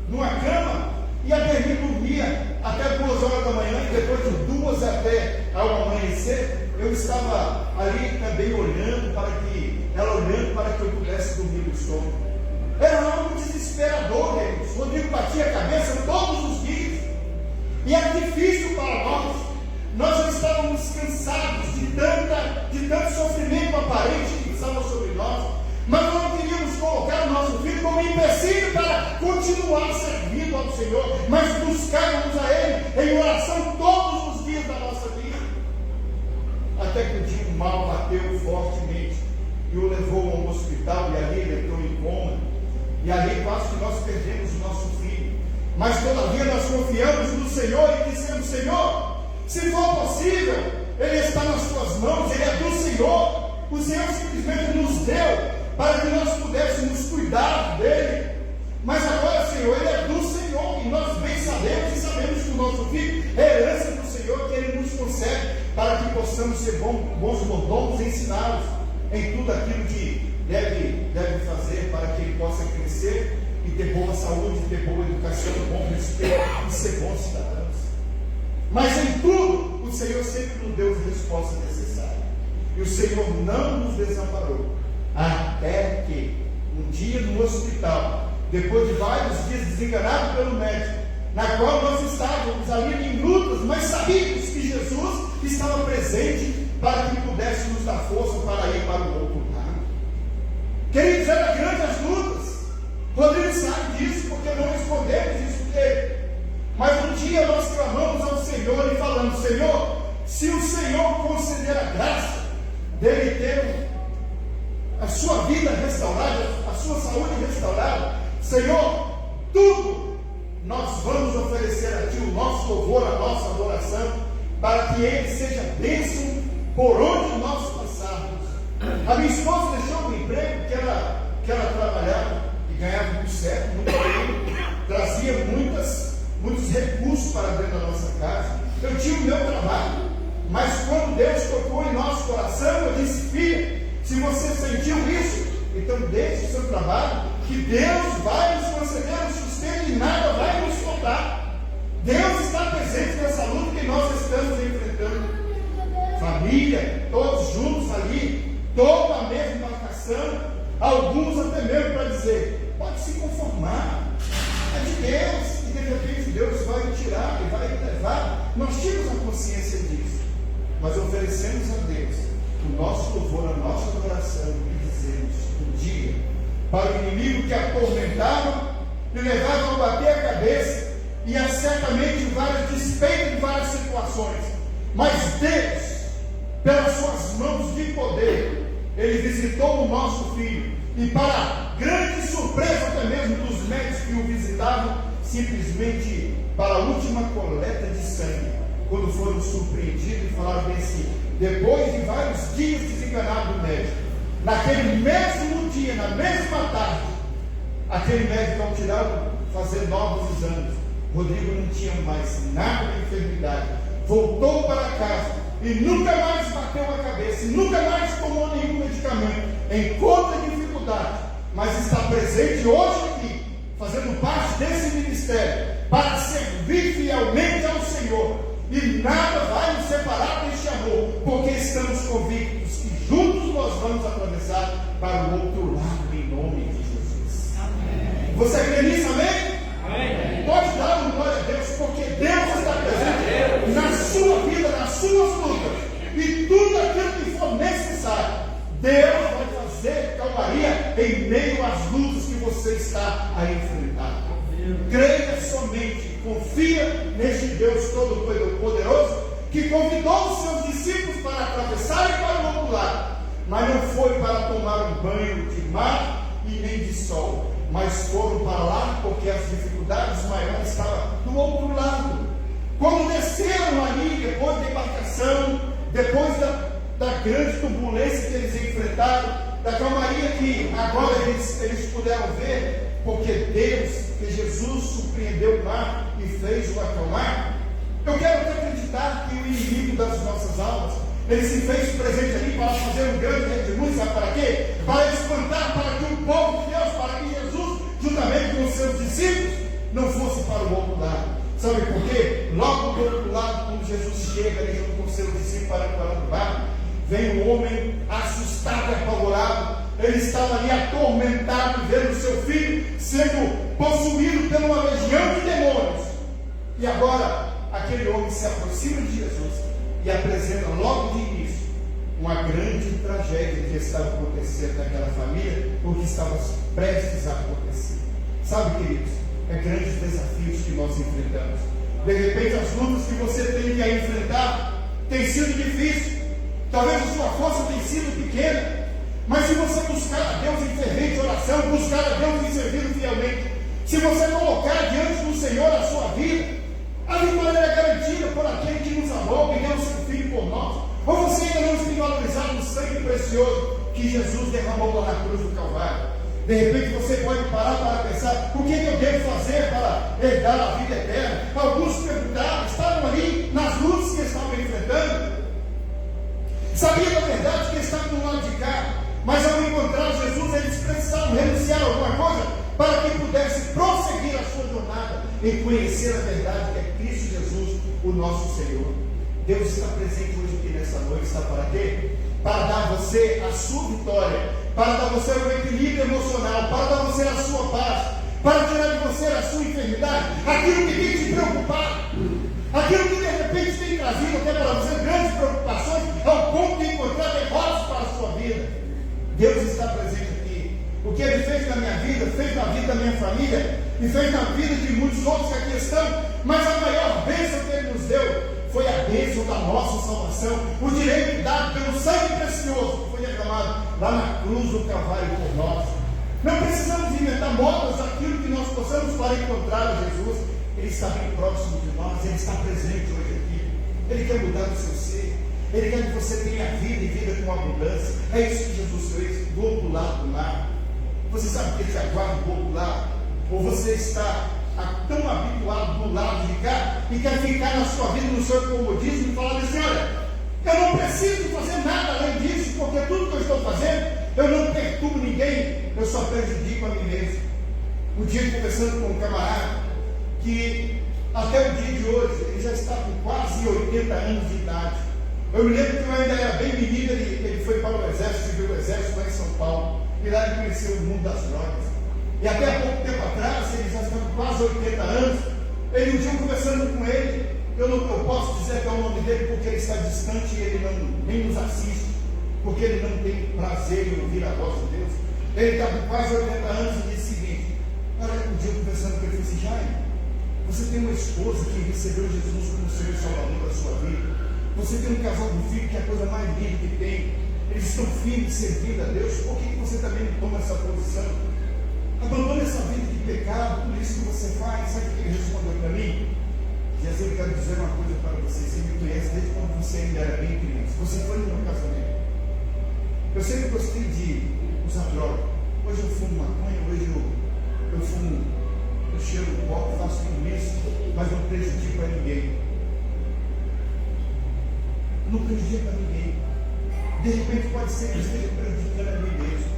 numa cama e a Berlim dormia até 2 horas da manhã, e depois de 2 até ao amanhecer, eu estava ali também olhando para que eu pudesse dormir no estômago. Era algo desesperador, queridos. O Rodrigo batia a cabeça todos os dias. E era difícil para nós. Nós já estávamos cansados de tanto sofrimento aparente que estava sobre nós. Mas nós não queríamos colocar o nosso filho como empecilho para continuar servindo ao Senhor, mas buscarmos a Ele em oração todos os dias da nossa vida. Até que um dia o mal bateu fortemente e o levou a um hospital, e ali ele entrou em coma. E ali quase que nós perdemos o nosso filho. Mas todavia nós confiamos no Senhor e dissemos, Senhor, se for possível, Ele está nas tuas mãos, Ele é do Senhor. O Senhor simplesmente nos deu para que nós pudéssemos cuidar dele. Mas agora, Senhor, Ele é do Senhor, e nós bem sabemos que o nosso filho é herança do Senhor, que Ele nos concede, para que possamos ser bons mordomos, ensiná-los em tudo aquilo que deve fazer, para que ele possa crescer e ter boa saúde, ter boa educação, bom respeito e ser bons cidadãos. Mas em tudo, o Senhor sempre nos deu a resposta necessária. E o Senhor não nos desamparou, até que um dia no hospital, depois de vários dias desenganados pelo médico, na qual nós estávamos ali em lutas, mas sabíamos que Jesus estava presente para que pudesse nos dar força para ir para o outro lado. Queridos, eram grandes as lutas. Rodrigo sabe disso, porque não respondemos isso dele. Mas um dia nós clamamos ao Senhor e falamos, Senhor, se o Senhor conceder a graça dele ter a sua vida restaurada, a sua saúde restaurada, Senhor, tudo nós vamos oferecer a Ti, o nosso louvor, a nossa adoração, para que Ele seja bênção por onde nós passarmos. A minha esposa deixou um emprego que ela trabalhava e ganhava muito certo, muito bem, trazia muitos recursos para dentro da nossa casa. Eu tinha o meu trabalho, mas quando Deus tocou em nosso coração, eu disse, filha, se você sentiu isso, então deixe o seu trabalho, que Deus vai nos conceder o sustento e nada vai nos faltar. Deus está presente nessa luta que nós estamos enfrentando. Família, todos juntos ali, toda a mesma embarcação, alguns até mesmo para dizer, pode se conformar, é de Deus, e de repente Deus vai tirar e vai levar. Nós tínhamos a consciência disso, mas oferecemos a Deus o nosso louvor, a nossa adoração, e dizemos, um dia, para o inimigo que atormentava, e levava a bater a cabeça, e certamente vários despeitos de várias situações, mas Deus, pelas suas mãos de poder, Ele visitou o nosso filho, e para grande surpresa até mesmo dos médicos que o visitavam, simplesmente para a última coleta de sangue, quando foram surpreendidos e falaram bem assim: depois de vários dias desenganado do médico, naquele mesmo dia, na mesma tarde, aquele médico, ao tirar, fazer novos exames, Rodrigo não tinha mais nada de enfermidade, voltou para casa e nunca mais bateu a cabeça, e nunca mais tomou nenhum medicamento, encontra dificuldade, mas está presente hoje aqui, fazendo parte desse ministério, para servir fielmente ao Senhor, e nada vai nos separar deste amor, porque estamos convictos que juntos nós vamos atravessar para o outro lado, em nome de Jesus. Amém. Você crê nisso, amém? Amém. Pode dar uma glória a Deus, porque Deus está presente na sua vida, nas suas lutas, e tudo aquilo que for necessário, Deus vai fazer calmaria em meio às lutas que você está a enfrentar. Creia somente, confia neste Deus Todo-Poderoso, que convidou os seus discípulos para atravessarem para o outro lado, mas não foi para tomar um banho de mar e nem de sol, mas foram para lá porque as dificuldades maiores estavam do outro lado. Quando desceram ali, depois da embarcação, depois da grande turbulência que eles enfrentaram, da calmaria que agora eles puderam ver, porque Deus, que Jesus surpreendeu o mar e fez o acalmar. Eu quero acreditar que o inimigo das nossas almas, ele se fez presente ali para fazer um grande redemoinho, sabe para quê? Para espantar, para que o povo de Deus, para que Jesus, juntamente com os seus discípulos, não fosse para o outro lado. Sabe por quê? Logo do outro lado, quando Jesus chega ali junto com os seus discípulos para o barco, vem um homem assustado e apavorado. Ele estava ali atormentado, vendo seu filho sendo possuído por uma legião de demônios. E agora, aquele homem se aproxima de Jesus e apresenta logo de início uma grande tragédia que estava acontecendo naquela família, porque estava prestes a acontecer. Sabe, queridos, é grandes desafios que nós enfrentamos. De repente, as lutas que você tem que enfrentar têm sido difíceis. Talvez a sua força tenha sido pequena. Mas se você buscar a Deus em fervente oração, buscar a Deus em servir fielmente, se você colocar diante do Senhor a sua vida, a vitória é garantida por aquele que nos amou e deu o seu Filho por nós. Ou você ainda não tem valorizado o sangue precioso que Jesus derramou lá na cruz do Calvário? De repente você pode parar para pensar: o que eu devo fazer para herdar a vida eterna? Alguns perguntaram, estavam ali nas lutas que estavam enfrentando, sabiam da verdade que estavam do lado de cá, mas ao encontrar Jesus, eles precisavam renunciar a alguma coisa para que pudesse prosseguir a sua jornada em conhecer a verdade que é Cristo Jesus, o nosso Senhor. Deus está presente hoje aqui nessa noite, sabe para quê? Para dar a você a sua vitória, para dar a você o equilíbrio emocional, para dar a você a sua paz, para tirar de você a sua enfermidade, aquilo que tem te preocupado, aquilo que de repente tem trazido até para você grandes preocupações, ao ponto de encontrar derrotas para a sua vida. Deus está presente aqui. O que Ele fez na minha vida, fez na vida da minha família e fez na vida de muitos outros que aqui estão. Mas a maior bênção que Ele nos deu foi a bênção da nossa salvação, o direito dado pelo sangue precioso que foi derramado lá na cruz do Calvário por nós. Não precisamos inventar modas daquilo que nós possamos para encontrar a Jesus. Ele está bem próximo de nós, Ele está presente hoje aqui. Ele quer mudar o seu ser. Ele quer que você tenha vida e vida com abundância. É isso que Jesus fez do outro lado do mar. Você sabe que Ele te aguarda do outro lado? Ou você está tão habituado do lado de cá e quer ficar na sua vida, no seu comodismo e falar assim: olha, eu não preciso fazer nada além disso, porque tudo que eu estou fazendo, eu não perturbo ninguém, eu só prejudico a mim mesmo. Um dia conversando com um camarada que até o dia de hoje ele já está com quase 80 anos de idade. Eu me lembro que eu ainda era bem menino, ele foi para o exército, serviu o exército lá em São Paulo, e lá ele conheceu o mundo das drogas. E até há pouco tempo atrás, ele já está com quase 80 anos, ele um dia conversando com ele, eu posso dizer que é o nome dele porque ele está distante e ele nem nos assiste, porque ele não tem prazer em ouvir a voz de Deus. Ele está com quase 80 anos e disse o seguinte: olha, um dia conversando com ele, eu disse: Jair, você tem uma esposa que recebeu Jesus como Senhor e Salvador da sua vida. Você tem um casal de filhos que é a coisa mais linda que tem. Eles estão firmes servindo a Deus. Por que você também não toma essa posição? Abandone essa vida de pecado, tudo isso que você faz. Sabe o que ele respondeu para mim? Jesus, eu quero dizer uma coisa para você. Você me conhece desde quando você ainda era bem criança. Você foi no meu casamento. Eu sempre gostei de usar droga. Hoje eu fumo maconha, hoje eu fumo, eu cheiro pó, faço tudo isso, mas não prejudico a ninguém. Não prejudico a ninguém. De repente pode ser que eu esteja prejudicando a mim mesmo.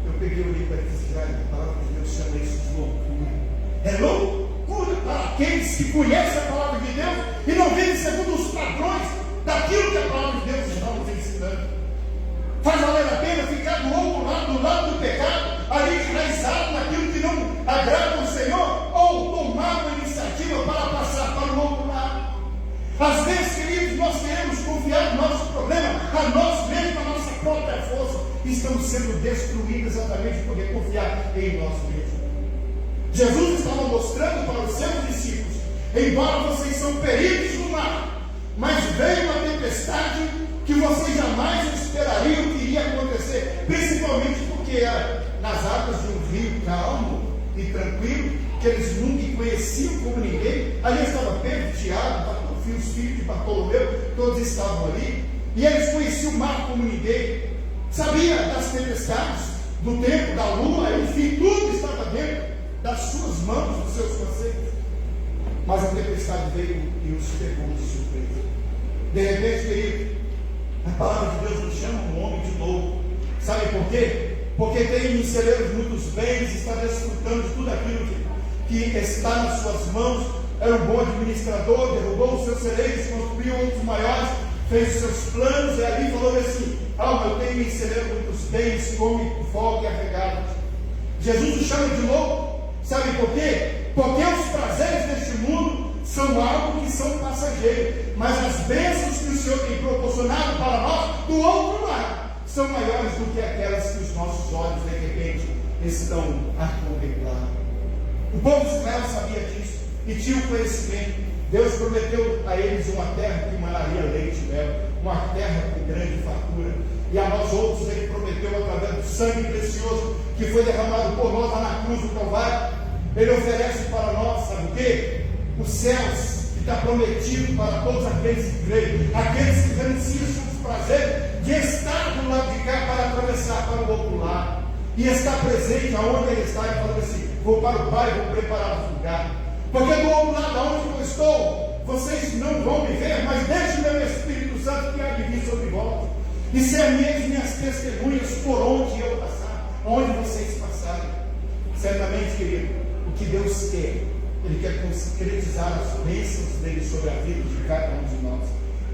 Eu peguei o livro para dizer, a palavra de Deus chama isso de loucura. É loucura para aqueles que conhecem a palavra de Deus e não vivem segundo os padrões daquilo que a palavra de Deus está nos ensinando. Faz valer a pena ficar do outro lado, do lado do pecado, ali enraizado naquilo que não agrada ao Senhor, ou tomar uma iniciativa para passar para o outro lado. Às vezes, queridos, nós queremos confiar no nosso problema a nós mesmos, a nossa própria força, e estamos sendo destruídos exatamente por confiar em nós mesmos. Jesus estava mostrando para os seus discípulos: embora vocês são peritos no mar, mas veio uma tempestade que vocês jamais esperariam que iria acontecer, principalmente porque era nas águas de um rio calmo e tranquilo, que eles nunca conheciam como ninguém. Ali estava Pedro, Tiago, os filhos de Bartolomeu, todos estavam ali, e eles conheciam o mar como ninguém, sabia das tempestades, do tempo, da lua, enfim, tudo estava dentro das suas mãos, dos seus conceitos. Mas a tempestade veio e os pegou de surpresa. De repente, querido, a palavra de Deus nos chama um homem de novo. Sabe por quê? Porque tem em celeiros muitos bens, está desfrutando de tudo aquilo que está nas suas mãos. Era um bom administrador, derrubou os seus celeiros, construiu outros maiores, fez os seus planos, e ali falou assim: eu tenho em celeiro muitos bens, come, folga e arregado. Jesus o chama de novo. Sabe por quê? Porque os prazeres deste mundo são algo que são passageiros, mas as bênçãos que o Senhor tem proporcionado para nós do outro lado são maiores do que aquelas que os nossos olhos de repente estão a contemplar. O povo de Israel sabia disso e tinha o conhecimento. Deus prometeu a eles uma terra que emanaria leite e mel, uma terra com grande fartura. E a nós outros Ele prometeu, através do sangue precioso que foi derramado por nós lá na cruz do Calvário, Ele oferece para nós, sabe o quê? Os céus, que está prometido para todos aqueles que creem, aqueles que renunciam seus prazeres, de estar do lado de cá para atravessar para o outro lado, e estar presente aonde Ele está, e falando assim: vou para o Pai, vou preparar o lugar, porque do outro lado, aonde eu estou, vocês não vão me ver, mas deixe o meu Espírito Santo que há de vir sobre vós, e ser minhas testemunhas por onde eu passar, onde vocês passarem. Certamente, querido, o que Deus quer, Ele quer concretizar as bênçãos dele sobre a vida de cada um de nós.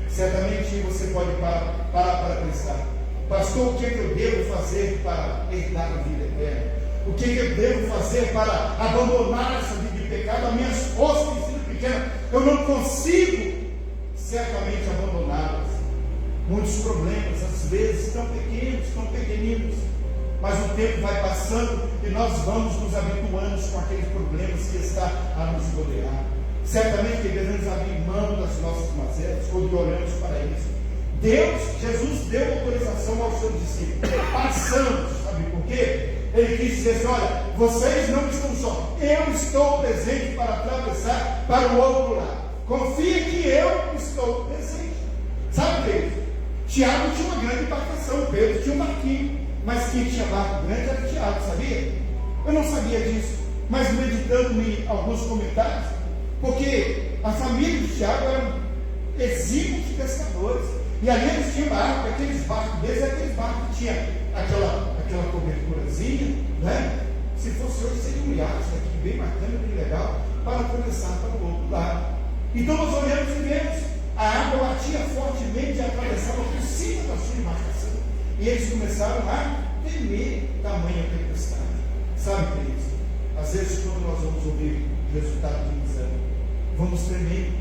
Certamente você pode parar para pensar: pastor, o que eu devo fazer para herdar a vida eterna? O que eu devo fazer para abandonar essa vida de pecado? As minhas forças têm sido pequenas, eu não consigo certamente abandoná-las. Muitos problemas, às vezes, tão pequenos, tão pequeninos, mas o tempo vai passando e nós vamos nos habituando com aqueles problemas que está a nos rodear. Certamente que devemos abrir mão das nossas mazelas quando olhamos para isso. Jesus deu autorização aos seus discípulos. Passamos, sabe por quê? Ele quis dizer assim: olha, vocês não estão só, eu estou presente para atravessar para o outro lado. Confia que eu estou presente. Sabe, Pedro? Tiago tinha uma grande embarcação, Pedro tinha um barquinho, mas quem tinha barco grande era Tiago, sabia? Eu não sabia disso, mas meditando em alguns comentários, porque a família de Tiago eram exímios pescadores, e ali eles tinham barco, aqueles barcos deles, aqueles barcos que tinha aquela coberturazinha, né? Se fosse hoje seria um iate aqui, bem bacana, bem legal, para atravessar para o outro lado. Então nós olhamos e vemos, a água batia fortemente e atravessava por cima da sua embarcação, e eles começaram a temer tamanha tempestade. Sabe, queridos, às vezes quando nós vamos ouvir o resultado de um exame, vamos tremer.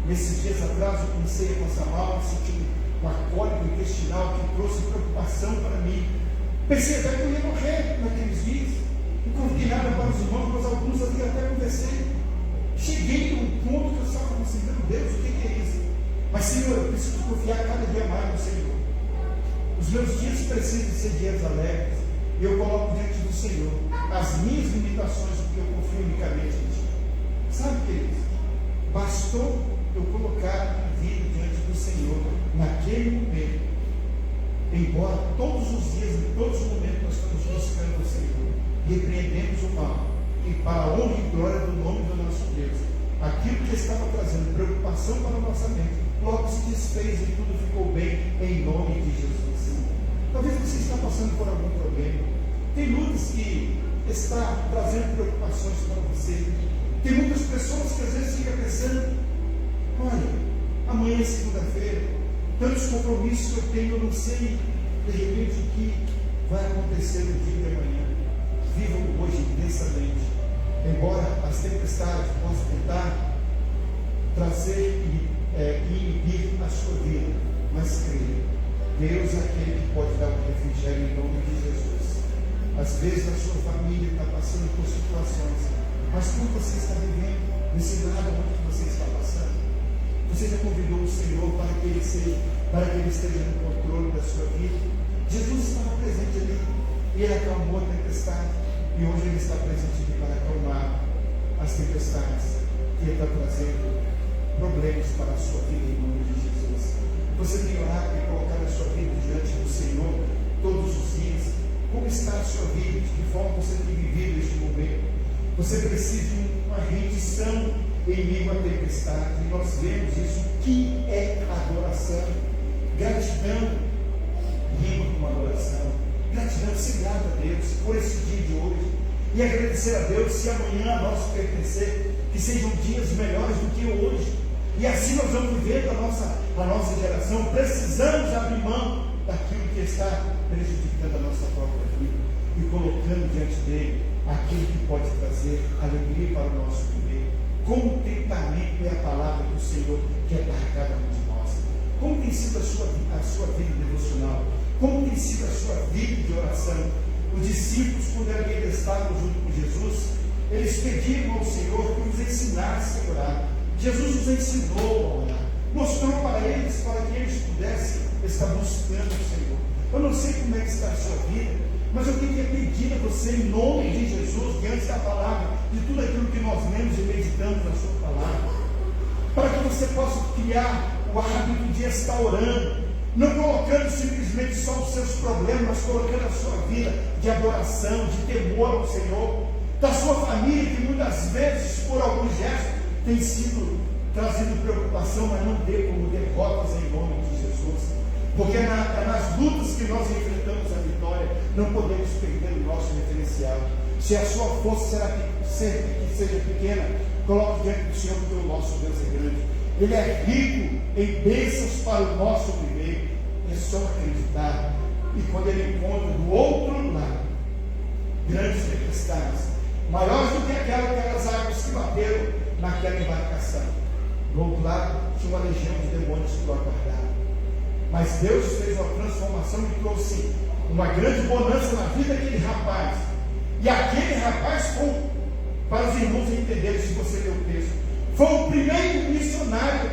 Nesses dias atrás eu comecei a passar mal, senti uma cólica intestinal que trouxe preocupação para mim. Pensei até que eu ia morrer naqueles dias. Não convidei nada para os irmãos, mas alguns ali até conversei. Cheguei num ponto que eu estava assim: meu Deus, o que é isso? Mas, Senhor, eu preciso confiar cada dia mais no Senhor. Os meus dias precisam ser dias alegres, e eu coloco diante do Senhor as minhas limitações, porque eu confio unicamente em Ti. Sabe, queridos? bastou eu colocar a vida diante do Senhor naquele momento. Embora todos os dias, em todos os momentos, nós estamos buscando o Senhor, repreendemos o mal, e para a honra e glória do nome do nosso Deus, aquilo que estava trazendo preocupação para a nossa mente, logo se desfez e tudo ficou bem, em nome de Jesus. Talvez você está passando por algum problema, tem lutas que está trazendo preocupações para você, tem muitas pessoas que às vezes ficam pensando, olha, amanhã é segunda-feira, tantos compromissos que eu tenho, eu não sei de repente o que vai acontecer no dia de amanhã. Vivam hoje intensamente, embora as tempestades possam tentar trazer e inibir a sua vida, mas creia, Deus é aquele que pode dar o refrigério em nome de Jesus. Às vezes a sua família está passando por situações, mas como você está vivendo nesse lado onde você está passando? Você já convidou o Senhor para que Ele esteja no controle da sua vida? Jesus estava presente ali, e Ele acalmou a tempestade, e hoje Ele está presente aqui para acalmar as tempestades que Ele está trazendo problemas para a sua vida em nome de Jesus. Você tem orado e colocado a sua vida diante do Senhor todos os dias? Como está a sua vida? De que forma você tem vivido este momento? Você precisa de uma rendição em meio à tempestade, e nós vemos isso. O que é adoração? Gratidão rima com adoração. Gratidão, ser grato a Deus por esse dia de hoje, e agradecer a Deus se amanhã a nós pertencer, que sejam dias melhores do que hoje, e assim nós vamos viver a nossa geração. Precisamos abrir mão daquilo que está prejudicando a nossa própria vida e colocando diante dele aquilo que pode trazer alegria para o nosso viver. Contentamento é a palavra do Senhor que é para cada um de nós. Como tem sido a sua vida devocional? Como tem sido a sua vida de oração? Os discípulos, quando eles estavam junto com Jesus, eles pediram ao Senhor que os ensinasse a orar. Jesus os ensinou a orar, mostrou para eles, para que eles pudessem estar buscando o Senhor. Eu não sei como é que está a sua vida, mas eu queria pedir a você, em nome de Jesus, diante da palavra, de tudo aquilo que nós lemos e meditamos na sua palavra, para que você possa criar o hábito de estar orando, não colocando simplesmente só os seus problemas, mas colocando a sua vida de adoração, de temor ao Senhor, da sua família, que muitas vezes, por alguns gestos, tem sido trazendo preocupação, mas não dê como derrotas em nome de Jesus, porque é nas lutas que nós enfrentamos a vitória. Não podemos perder o nosso referencial. Se a sua força seja pequena, coloque diante do Senhor, porque o nosso Deus é grande. Ele é rico em bênçãos para o nosso viver. É só acreditar. E quando Ele encontra do outro lado grandes tempestades, maiores do que aquelas águas que bateram naquela embarcação, do outro lado tinha uma legião de demônios que o aguardavam. Mas Deus fez uma transformação e trouxe uma grande bonança na vida daquele rapaz. E aquele rapaz foi, para os irmãos entenderem, se você ler o texto, foi o primeiro missionário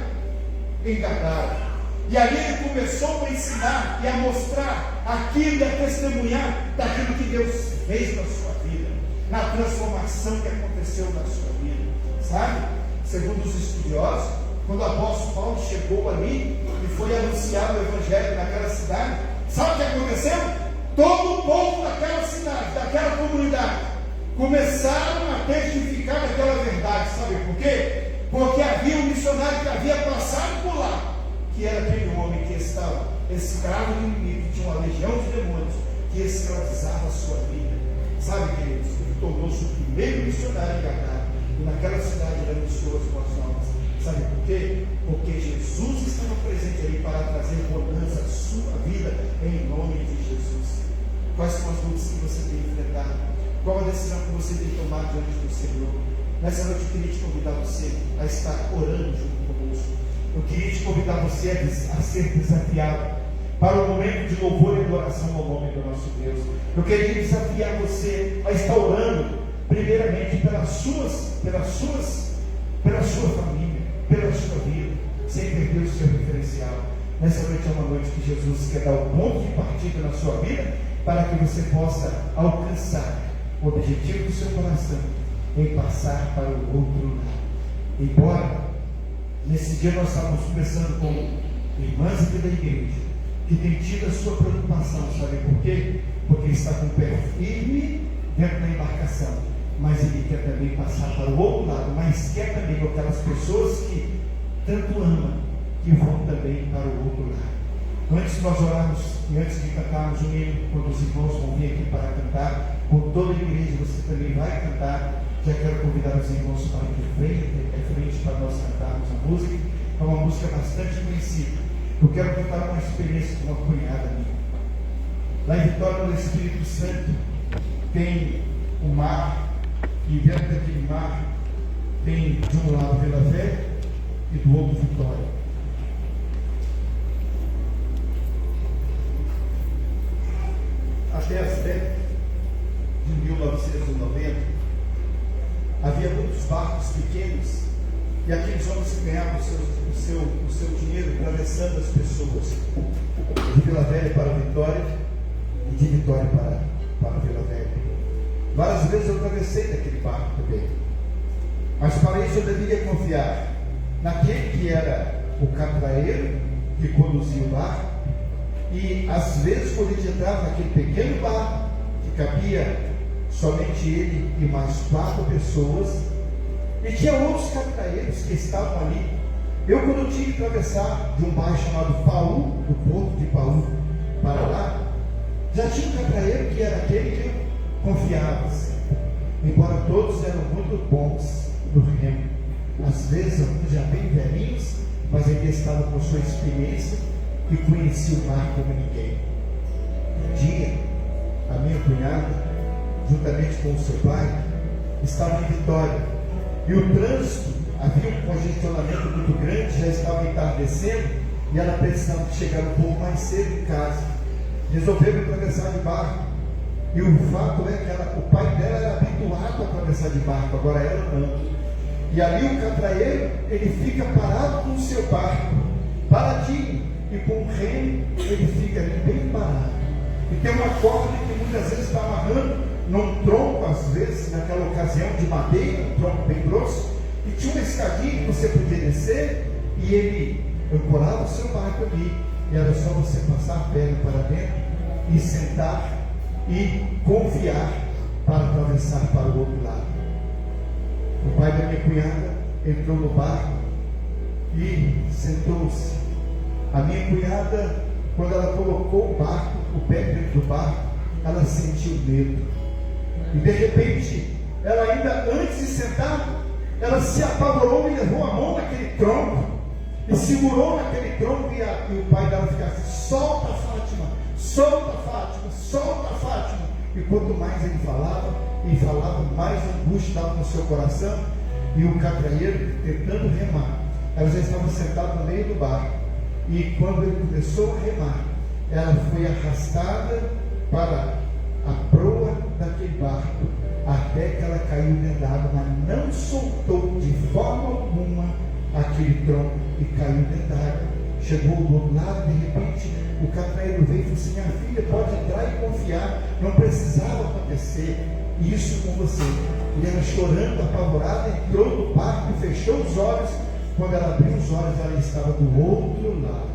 em Gadara. E ali ele começou a ensinar e a mostrar aquilo e a testemunhar daquilo que Deus fez na sua vida, na transformação que aconteceu na sua vida. Sabe? Segundo os estudiosos, quando o apóstolo Paulo chegou ali e foi anunciar o evangelho naquela cidade, sabe o que aconteceu? Todo o povo daquela cidade, daquela comunidade, começaram a testificar daquela verdade. Sabe por quê? Porque havia um missionário que havia passado por lá, que era aquele homem que estava escravo do inimigo, que tinha uma legião de demônios que escravizava a sua vida. Sabe, queridos? Ele tornou-se o primeiro missionário em Gadara, e naquela cidade ele anunciou as boas novas. Sabe por quê? Porque Jesus estava presente ali para trazer bonança à sua vida, em nome de Jesus. Quais são as lutas que você tem enfrentado? Qual a decisão que você tem tomado diante do Senhor? Nessa noite eu queria te convidar você a estar orando junto conosco. Eu queria te convidar você a ser desafiado para o momento de louvor e adoração ao nome do nosso Deus. Eu queria desafiar você a estar orando, primeiramente, pela sua família, pela sua vida, sem perder o seu referencial. Nessa noite é uma noite que Jesus quer dar o ponto de partida na sua vida, para que você possa alcançar o objetivo do seu coração, em passar para o outro lado. Embora Nesse dia nós estávamos conversando com irmãs aqui da igreja, que tem tido a sua preocupação, sabe por quê? Porque ele está com o pé firme dentro da embarcação, mas ele quer também passar para o outro lado, mas quer também com aquelas pessoas que tanto ama, que vão também para o outro lado. Antes de nós orarmos e antes de cantarmos o hino, quando os irmãos vão vir aqui para cantar, com toda a igreja você também vai cantar. Já quero convidar os irmãos para que venham até frente para nós cantarmos a música. É uma música bastante conhecida. Eu quero contar uma experiência com uma cunhada minha. Lá em Vitória do Espírito Santo tem um mar, e dentro daquele mar tem de um lado Vila Velha e do outro Vitória. Até as décadas de 1990, havia muitos barcos pequenos e aqueles homens que ganhavam o seu dinheiro atravessando as pessoas de Vila Velha para Vitória e de Vitória para Vila Velha. Várias vezes eu atravessei daquele barco também, mas para isso eu deveria confiar naquele que era o catraeiro que conduzia o barco. E às vezes, quando a gente entrava naquele pequeno barco, que cabia somente ele e mais 4 pessoas, e tinha outros catraeiros que estavam ali. Eu, quando eu tinha que atravessar de um bairro chamado Paú, do porto de Paú, para lá, já tinha um catraeiro que era aquele que eu confiava sempre. Embora todos eram muito bons no remo, às vezes alguns já bem velhinhos, mas ainda estavam com sua experiência e conhecia o mar como ninguém. Um dia, a minha cunhada, juntamente com o seu pai, estava em Vitória, e o trânsito, havia um congestionamento muito grande, já estava entardecendo, e ela precisava chegar um pouco mais cedo em casa. Resolveram atravessar de barco, e o fato é que o pai dela era habituado a atravessar de barco, agora ela não. E ali o catraeiro, ele fica parado com o seu barco, paradinho, e com o remo ele fica ali bem parado. E tem uma corda que muitas vezes está amarrando num tronco, às vezes, naquela ocasião de madeira, um tronco bem grosso, e tinha uma escadinha que você podia descer, e ele ancorava o seu barco ali, e era só você passar a perna para dentro, e sentar, e confiar para atravessar para o outro lado. O pai da minha cunhada entrou no barco, e sentou-se. A minha cunhada, quando ela colocou o barco, o pé dentro do barco, ela sentiu medo. E de repente, ela ainda antes de sentar, ela se apavorou e levou a mão naquele tronco, e segurou naquele tronco, e o pai dela ficava assim: solta Fátima, solta Fátima, solta Fátima. E quanto mais ele falava, mais angústia estava no seu coração, e o catraeiro tentando remar. Ela já estava sentada no meio do barco. E quando ele começou a remar, ela foi arrastada para a proa daquele barco, até que ela caiu dentro d'água, mas não soltou de forma alguma aquele tronco e caiu dentro d'água. Chegou do outro lado, de repente, o catraeiro veio e falou assim: minha filha, pode entrar e confiar, não precisava acontecer isso com você. E ela, chorando, apavorada, entrou no barco e fechou os olhos. Quando ela abriu os olhos, ela estava do outro lado.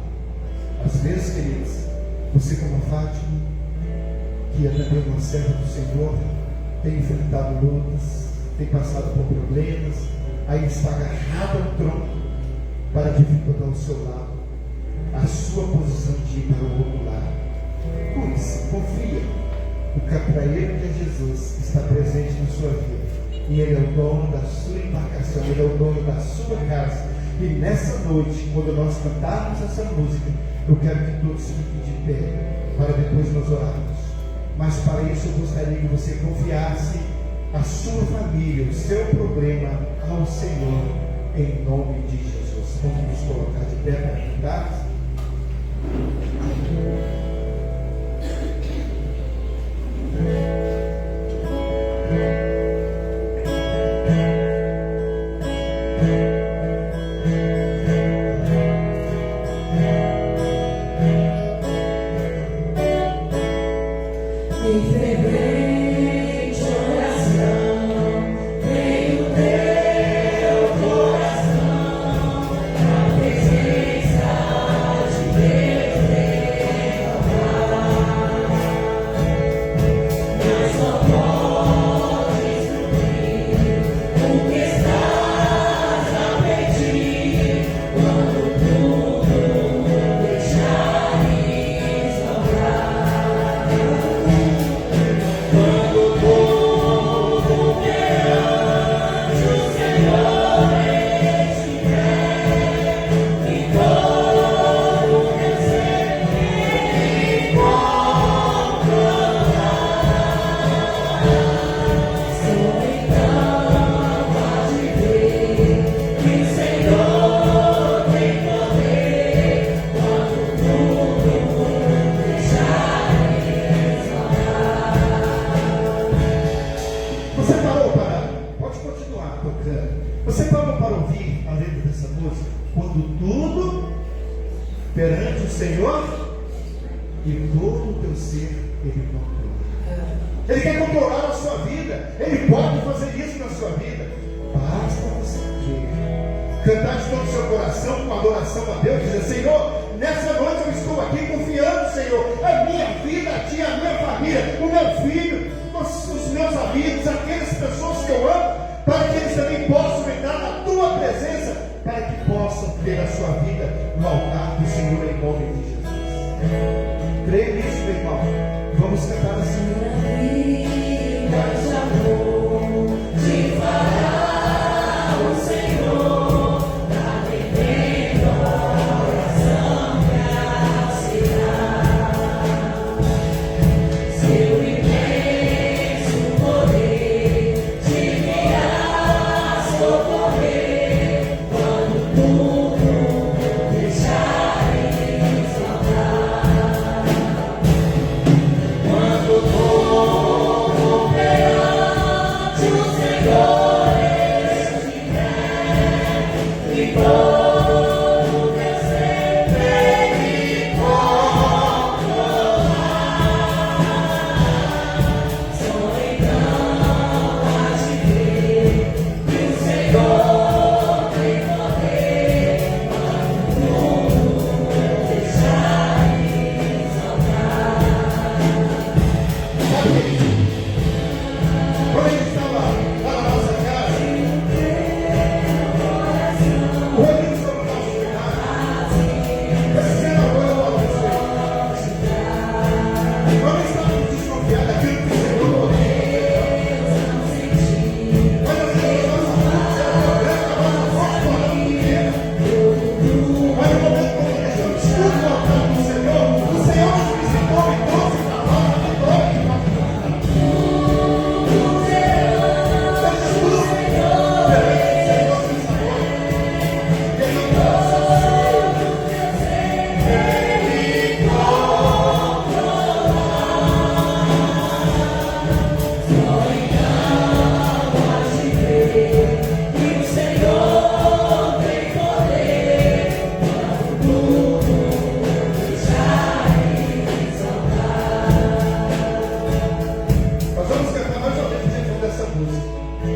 Às vezes, queridos, você como a Fátima, que é também uma serva do Senhor, tem enfrentado lutas, tem passado por problemas, aí está agarrado ao tronco para dificultar ao seu lado a sua posição de ir para o outro lado. Cuide-se, confia. O catraeiro que é Jesus está presente na sua vida, e Ele é o dono da sua embarcação, Ele é o dono da sua casa. E nessa noite, quando nós cantarmos essa música, eu quero que todos fiquem de pé, para depois nós orarmos. Mas para isso eu gostaria que você confiasse a sua família, o seu problema ao Senhor, em nome de Jesus. Vamos nos colocar de pé para cantar. Oração, vem o teu coração. perante o Senhor e todo o teu ser Ele controla. Ele quer controlar a sua vida. Ele pode fazer isso na sua vida. Basta você crer. Cantar de todo o seu coração com adoração a Deus. Dizer: Senhor, nessa noite eu estou aqui confiando, Senhor, a minha vida, a Ti, a minha família, o meu filho, os meus amigos, aquelas pessoas que eu amo, para que eles também possam entrar na Tua presença, para que possam ter a sua vida no altar do Senhor, em nome de Jesus. Creia nisso, meu irmão. Vamos cantar assim.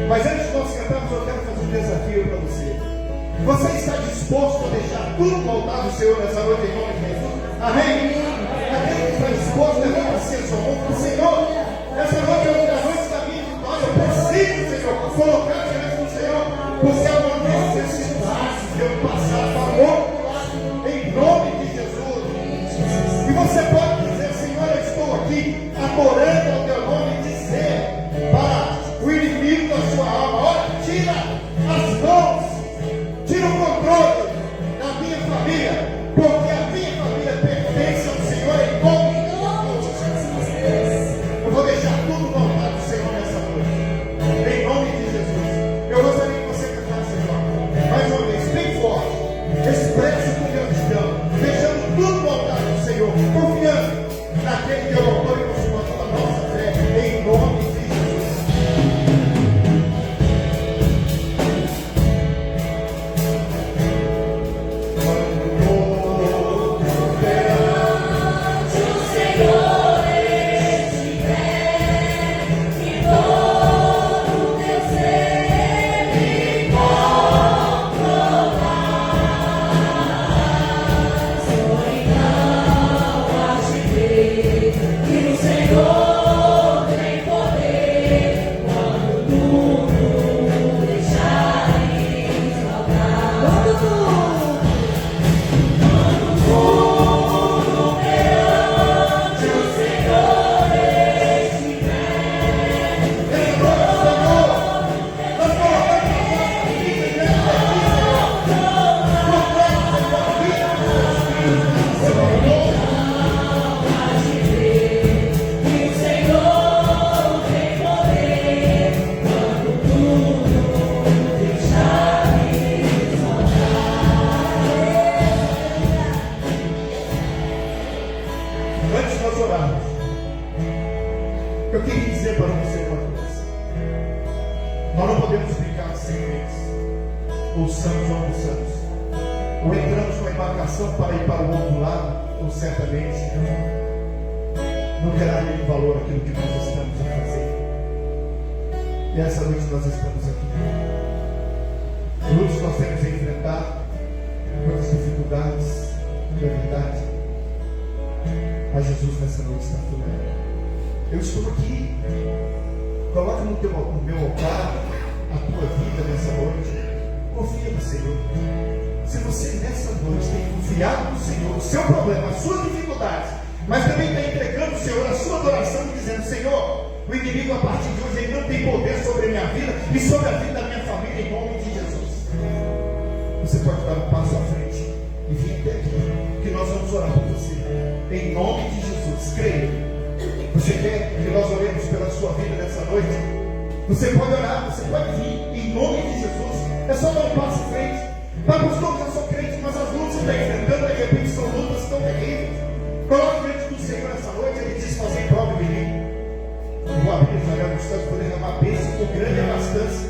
Mas antes de nós cantarmos, eu quero fazer um desafio para você. Você está disposto a deixar tudo no altar do Senhor nessa noite em nome de Jesus? Amém? Aquele que está disposto a levar assim a sua mão para o Senhor. Essa noite é a noite da minha vitória. Eu preciso, Senhor, colocar diante do Senhor, porque é uma necessidade de eu passar para o outro lado, em nome de Jesus. E você pode dizer: Senhor, eu estou aqui adorando ao teu nome, e dizer para o inimigo da sua alma: olha, tira as mãos, tira o controle da minha família, porque a minha família pertence ao Senhor em nome de Jesus. Eu vou deixar tudo no altar do Senhor nessa noite, em nome de Jesus. Eu gostaria que você cantasse agora, mais uma vez, bem forte, expresse com gratidão, deixando tudo no altar do Senhor, confiando naquele que é o autor e consumador da nossa fé, em nome de Jesus. Antes de nós orarmos, eu queria dizer para você uma coisa. Nós não podemos brincar de ser crentes, ou santos ou não santos. ou entramos numa embarcação para ir para o outro lado, ou certamente não terá nenhum valor aquilo que nós estamos a fazer. E essa noite nós estamos aqui. Lutos nós temos enfrentado, muitas dificuldades, na verdade. Mas Jesus nessa noite está falando. Eu estou aqui. Coloca no meu altar a tua vida nessa noite. Confia no Senhor. Se você nessa noite tem confiado no Senhor, o seu problema, as suas dificuldades, mas também está entregando ao Senhor a sua adoração, dizendo: Senhor, o inimigo a partir de hoje ele não tem poder sobre a minha vida e sobre a vida da minha família, em nome de Jesus. Você pode dar um passo à frente e vir até aqui, que nós vamos orar por você, em nome de Jesus. Creia. Você quer que nós oremos pela sua vida nessa noite? Você pode orar, você pode vir, em nome de Jesus. É só dar um passo à frente. Mas pastor, eu sou crente, mas as lutas que está enfrentando, de repente são lutas tão terríveis. Coloque diante do Senhor essa noite. Ele diz: fazer prova de mim. Eu vou abrir os olhos dos céus, poder derramar bênção com grande abastância.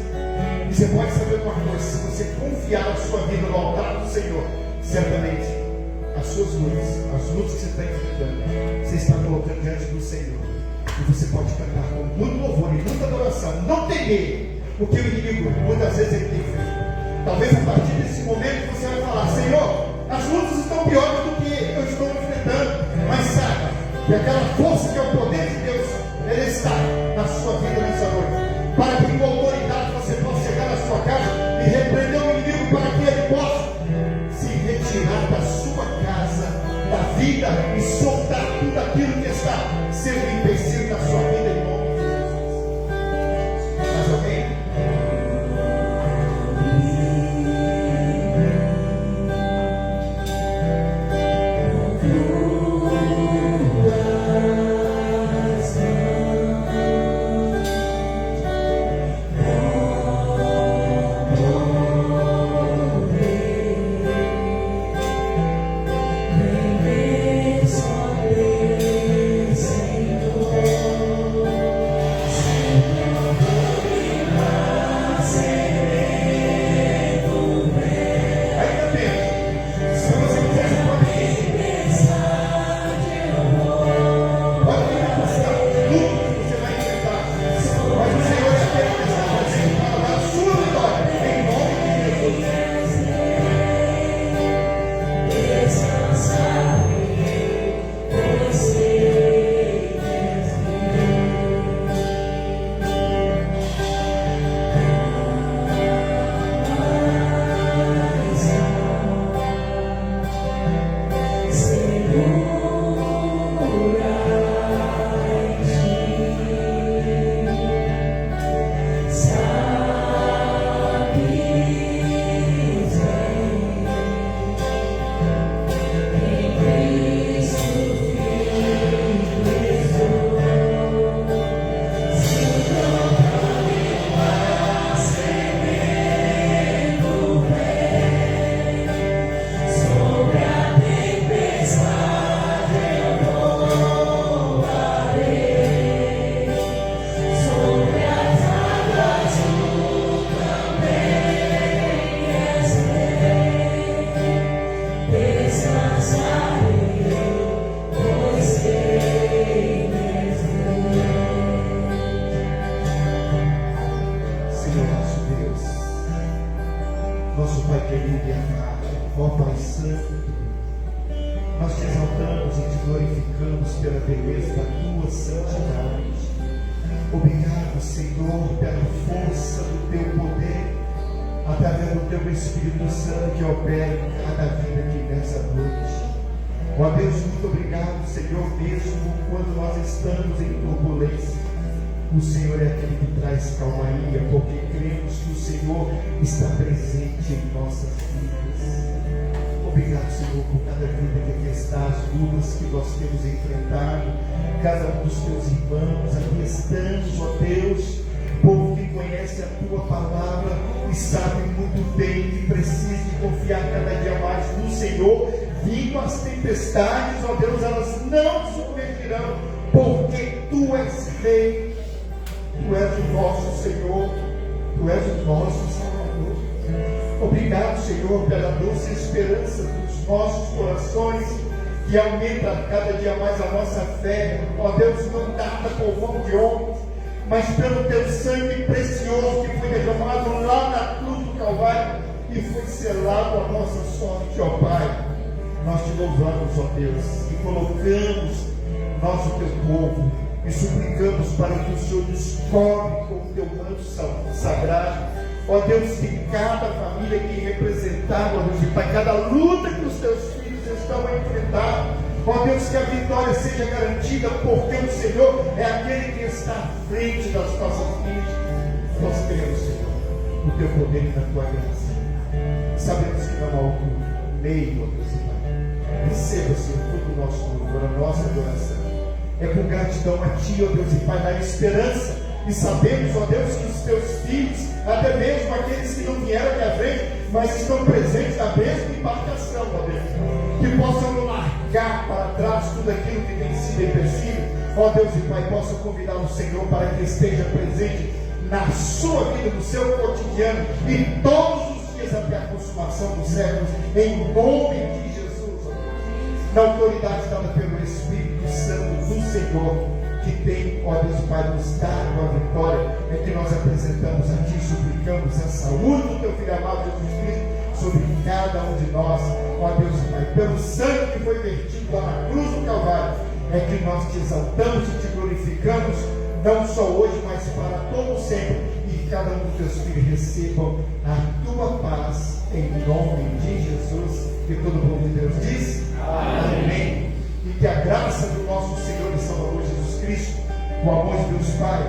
E você pode saber uma coisa: se você confiar a sua vida no altar do Senhor, certamente as suas lutas, as lutas que você está enfrentando, você está colocando diante do Senhor. E você pode cantar com muito louvor e muita adoração. Não temer, porque o inimigo muitas vezes ele tem feito. Talvez a partir desse momento você vai falar: Senhor, as lutas estão piores do que eu estou enfrentando, mas saiba que aquela força que é o poder de Deus, ele está na sua vida nessa noite, para que com autoridade você possa chegar na sua casa e repreender o inimigo, para que ele possa se retirar da sua casa, da vida, e soltar tudo aquilo que está sendo empecilho na sua vida, em nome de Jesus. Mais alguém? O Senhor é aquele que traz calmaria, porque cremos que o Senhor está presente em nossas vidas. Obrigado, Senhor, por cada vida que aqui está, as lutas que nós temos enfrentado, cada um dos teus irmãos. Aqui estamos, ó Deus, povo que conhece a tua palavra e sabe muito bem que precisa de confiar cada dia mais no Senhor. Vindo as tempestades, ó Deus, elas não submergirão, porque tu és rei. Tu és o nosso Senhor, Tu és o nosso Salvador. Obrigado, Senhor, pela doce esperança dos nossos corações, que aumenta cada dia mais a nossa fé. Ó Deus, não dada por mão de homens, mas pelo teu sangue precioso que foi derramado lá na cruz do Calvário e foi selado a nossa sorte, ó Pai. Nós te louvamos, ó Deus, e colocamos nós, o teu povo, e suplicamos para que o Senhor nos cobre com o teu manto sagrado. Ó Deus, que cada família aqui representada, ó Deus, e Pai, cada luta que os teus filhos estão a enfrentar, ó Deus, que a vitória seja garantida, porque o Senhor é aquele que está à frente das nossas vidas. Nós queremos, Senhor, o teu poder e a tua graça. Sabemos que não há outro meio, ó Deus, Pai. Receba, Senhor, todo o nosso louvor, a nossa adoração. É com gratidão a Ti, ó Deus, e Pai, na esperança. E sabemos, ó Deus, que os teus filhos, até mesmo aqueles que não vieram aqui à frente, mas estão presentes na mesma embarcação, ó Deus, que possam largar para trás tudo aquilo que tem sido empecilho, ó Deus e Pai, possam convidar o Senhor para que esteja presente na sua vida, no seu cotidiano, e todos os dias até a consumação dos séculos, em nome de Jesus, ó Deus. Na autoridade dada pelo Espírito Santo do Senhor, que tem, ó Deus Pai, nos dado a vitória, é que nós apresentamos a Ti, suplicamos a saúde do Teu Filho amado Jesus Cristo sobre cada um de nós, ó Deus Pai, pelo sangue que foi vertido lá na cruz do Calvário, é que nós te exaltamos e te glorificamos, não só hoje, mas para todo sempre, e cada um dos Teus filhos recebam a Tua paz, em nome de Jesus, que todo o povo de Deus diz, amém. E que a graça do nosso Senhor e Salvador Jesus Cristo, o amor de Deus Pai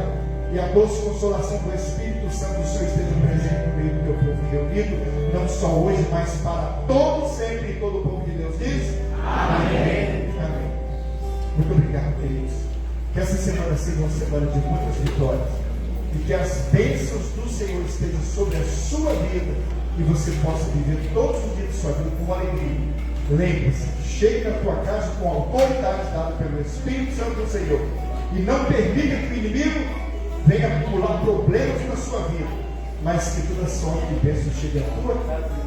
e a doce consolação do Espírito Santo do Senhor esteja presente no meio do teu povo reunido, não só hoje, mas para todo sempre, e todo o povo de Deus diz amém. Amém. Muito obrigado, queridos. Que essa semana seja uma semana de muitas vitórias e que as bênçãos do Senhor estejam sobre a sua vida e você possa viver todos os dias de sua vida com alegria. Lembre-se, chegue na tua casa com a autoridade dada pelo Espírito Santo do Senhor e não permita que o inimigo venha acumular problemas na sua vida, mas que toda sorte de bênção chegue à tua casa.